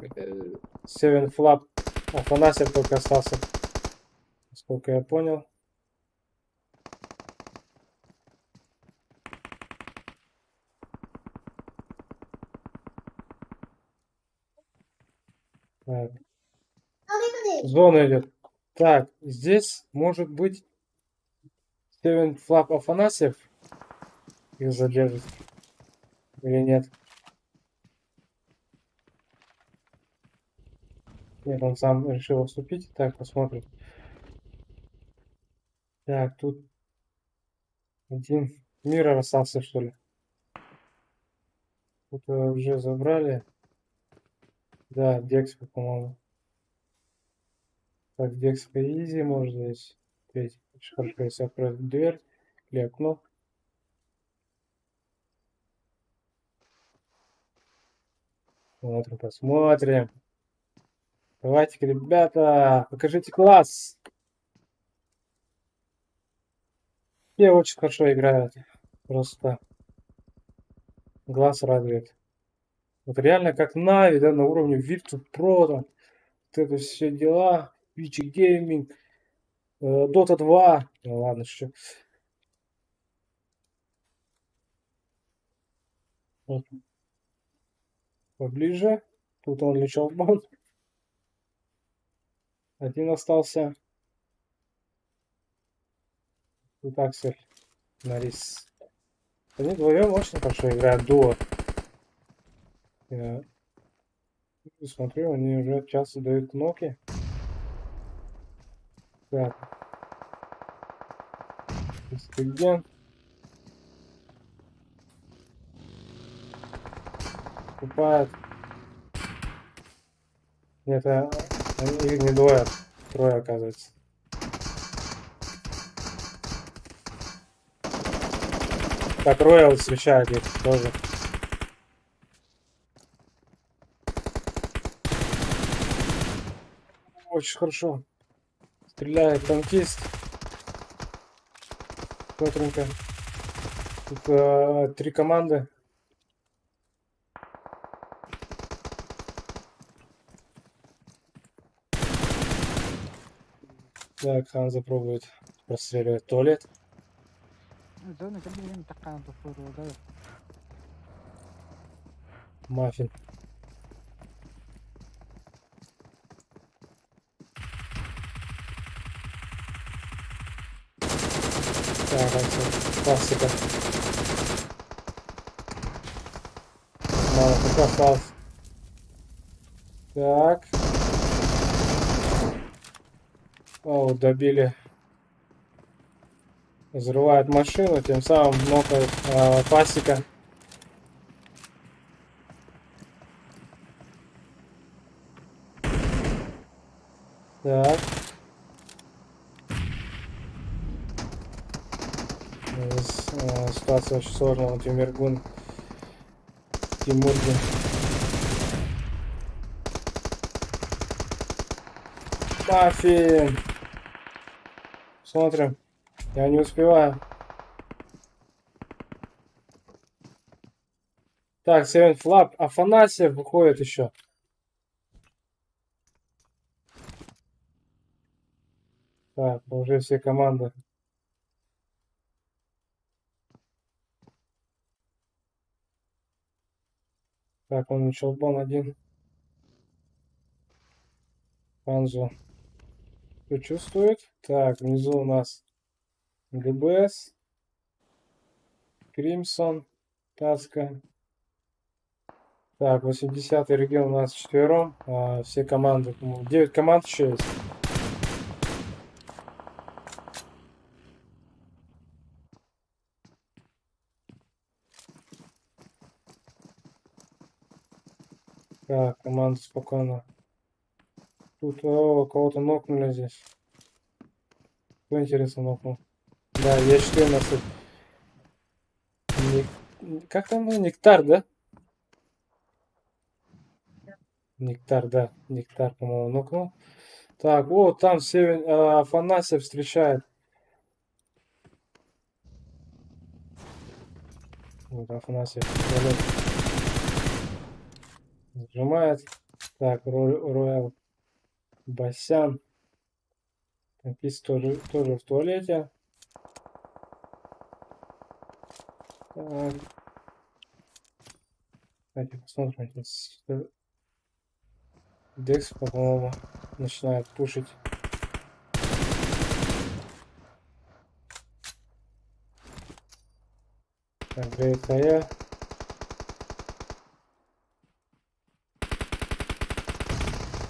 Севен Флап. Афанасьев только остался. Насколько я понял. Так. Зона идет. Так, здесь может быть Севен Флап Афанасьев их задержит. Или нет? Нет, он сам решил отступить. Так, посмотрим. Так, тут один Мира остался, что ли? Тут уже забрали. Да, Декс, по-моему. Так, Декс по изи может здесь. Третий. Очень хорошо, если откроет дверь или окно. Смотрим, посмотрим. Давайте, ребята, покажите класс. Все очень хорошо играют. Просто глаз радует. Вот реально как Нави, да, на уровне Virtus Pro, там, вот это все дела, Вичи Gaming, Dota 2. Ну ладно, что. Вот. Поближе. Тут он лечил бон. Один остался. Тут Аксель. Нарис. Они вдвоем очень хорошо играют дуо. Я смотрю, они уже часто дают кноки. Так. Студент. Купает. Нет, их не двое, трое оказывается. Так, Роял освещает их тоже. Очень хорошо. Стреляет танкист. Петренько. Тут 3 команды. Так, Ханза пробует простреливать туалет. Маффин. Так, классика. Мало пока осталось. Так. О, добили. Взрывает машину, тем самым нокает пасека. Так. Ситуация очень сложная. Вот Юмергун. Тимургин. Маффин. Смотрим. Я не успеваю. Так, Севен Флап. Афанасьев выходит еще. Так, уже все команды. Так, он Челбон один. Ханзо. Кто чувствует? Так, внизу у нас ГБС. Кримсон. Таска. Так, 80-й регион у нас четвером. Все команды. 9 команд еще есть. Так, команда спокойно. Тут кого-то нокнули здесь. Кто интересно нокнул? Да, есть 14. Как там? Нектар, да? Нектар, да. Нектар, по-моему, нокнул. Так, вот там Афанасьев встречает. Вот Афанасьев зажимает. Так, Роял Басян. Танкист тоже в туалете. Так. Давайте посмотрим. Здесь Декс, по-моему, начинает пушить. Так, Грейт Хая.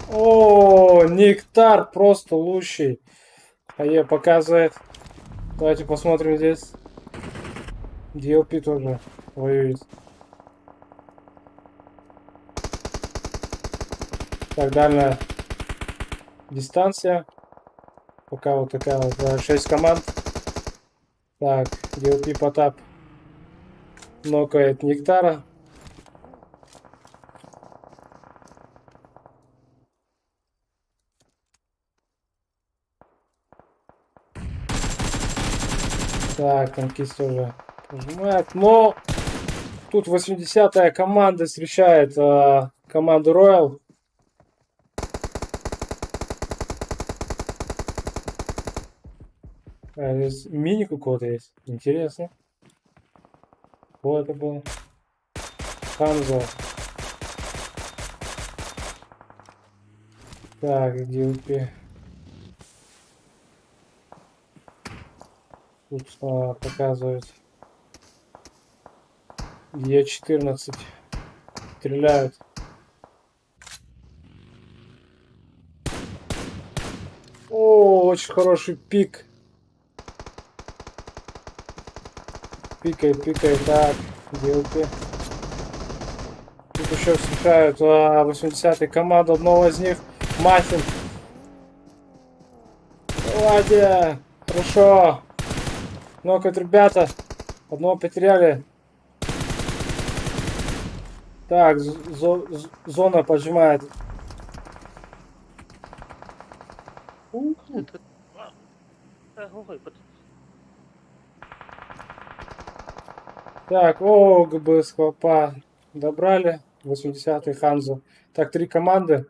О, Нектар просто лучший. Хае показывает. Давайте посмотрим здесь. DLP тоже воюет. Так, дальняя дистанция. Пока вот такая вот 6 команд. Так, DLP Потап нокает Нектара. Так, танкист тоже пожимает. Но тут 80-я команда встречает команду Royal. Здесь мини у кого-то есть. Интересно. Кто это был? Ханзо. Так, DLP. Тут показывают. Е14. Стреляют. О, очень хороший пик. Пикай. Так, DLP. Тут еще встречают 80-й команду. Одного из них. Маффин. Ладья. Хорошо. Нокают ребята. Одного потеряли. Так, зона поджимает. Так, ГБС Хлопа добрали. 80-й Ханзо. Так, 3 команды.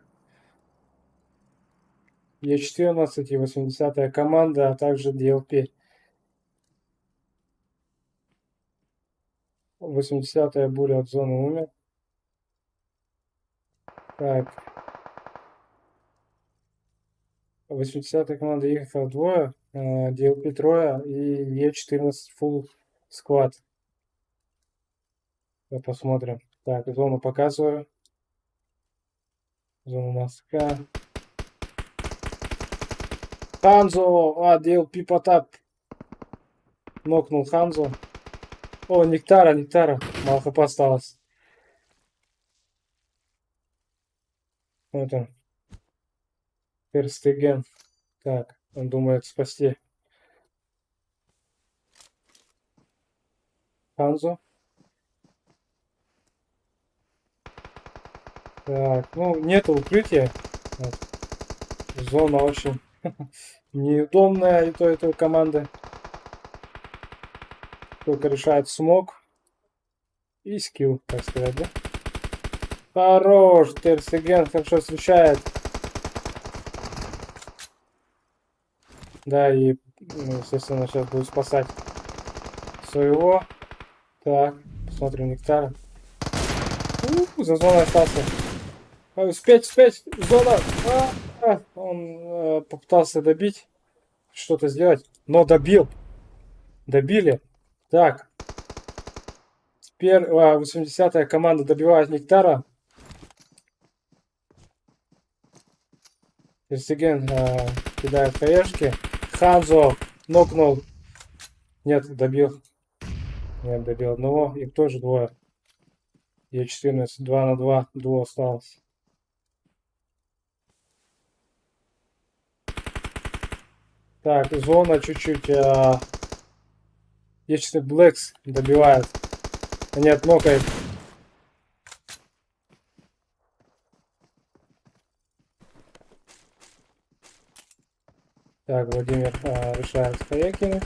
Е14 и 80-я команда, а также DLP. 80-я буря от зоны умер. Так. 80-я команда ехала двое. DLP трое и Е14 full склад. Посмотрим. Так, зону показываю. Зона носка. Ханзо! DLP Потап. Нокнул Ханзо. О, Нектара. Мало хп осталось. Вот он. Тер Стеген. Так, он думает спасти Ханзу. Так, ну, нету укрытия. Вот. Зона очень неудобная и той команды. Только решает смог и скилл, так сказать, да? Хорош, Тер Стеген хорошо встречает. Да, и, ну, естественно, сейчас будет спасать своего. Так, посмотрим Нектара. За зоной остался. Успеть, зона! Он попытался добить, что-то сделать, но добил. Добили. Так, теперь 80-я команда добивает Нектара. Ерсиген кидает хаешки. Ханзо нокнул. Нет, добил. Нет, добил одного. Их тоже двое. Е14, 2 на 2. Дуо осталось. Так, зона чуть-чуть. Е14 Блэкс добивает. Нет, нокает. Так, Владимир решает хае кинуть.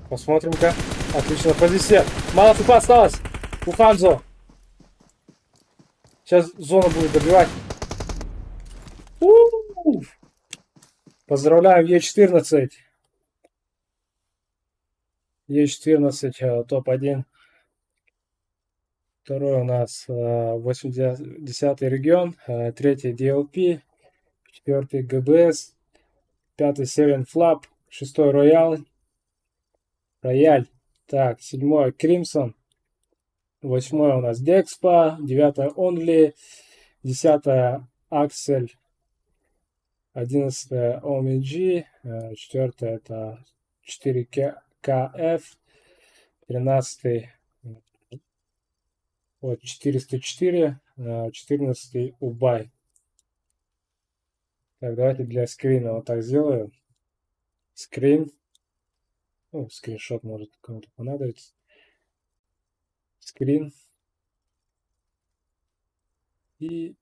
Посмотрим-ка. Отлично, позиция. Мало тупа осталось. У Ханзо. Сейчас зона будет добивать. Поздравляем, Е14. Е14 топ-1. Второй у нас 80-й регион. Третий DLP. Четвертый ГБС. Пятый Севен Флап. Шестой Рояль. Так, седьмой Кримсон. Восьмой у нас Декспа. Девятое Онли. Десятое Аксель. 11 OMG, 4 это 4KF, 13 вот 404, 14 Убай. Так, давайте для скрина вот так сделаю. Скрин. Ну, скриншот может кому-то понадобиться. Скрин. И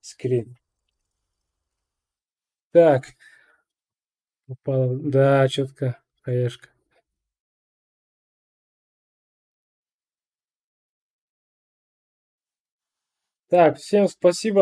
скрин. Так. Упал. Да, четко. Хаешка. Так, всем спасибо.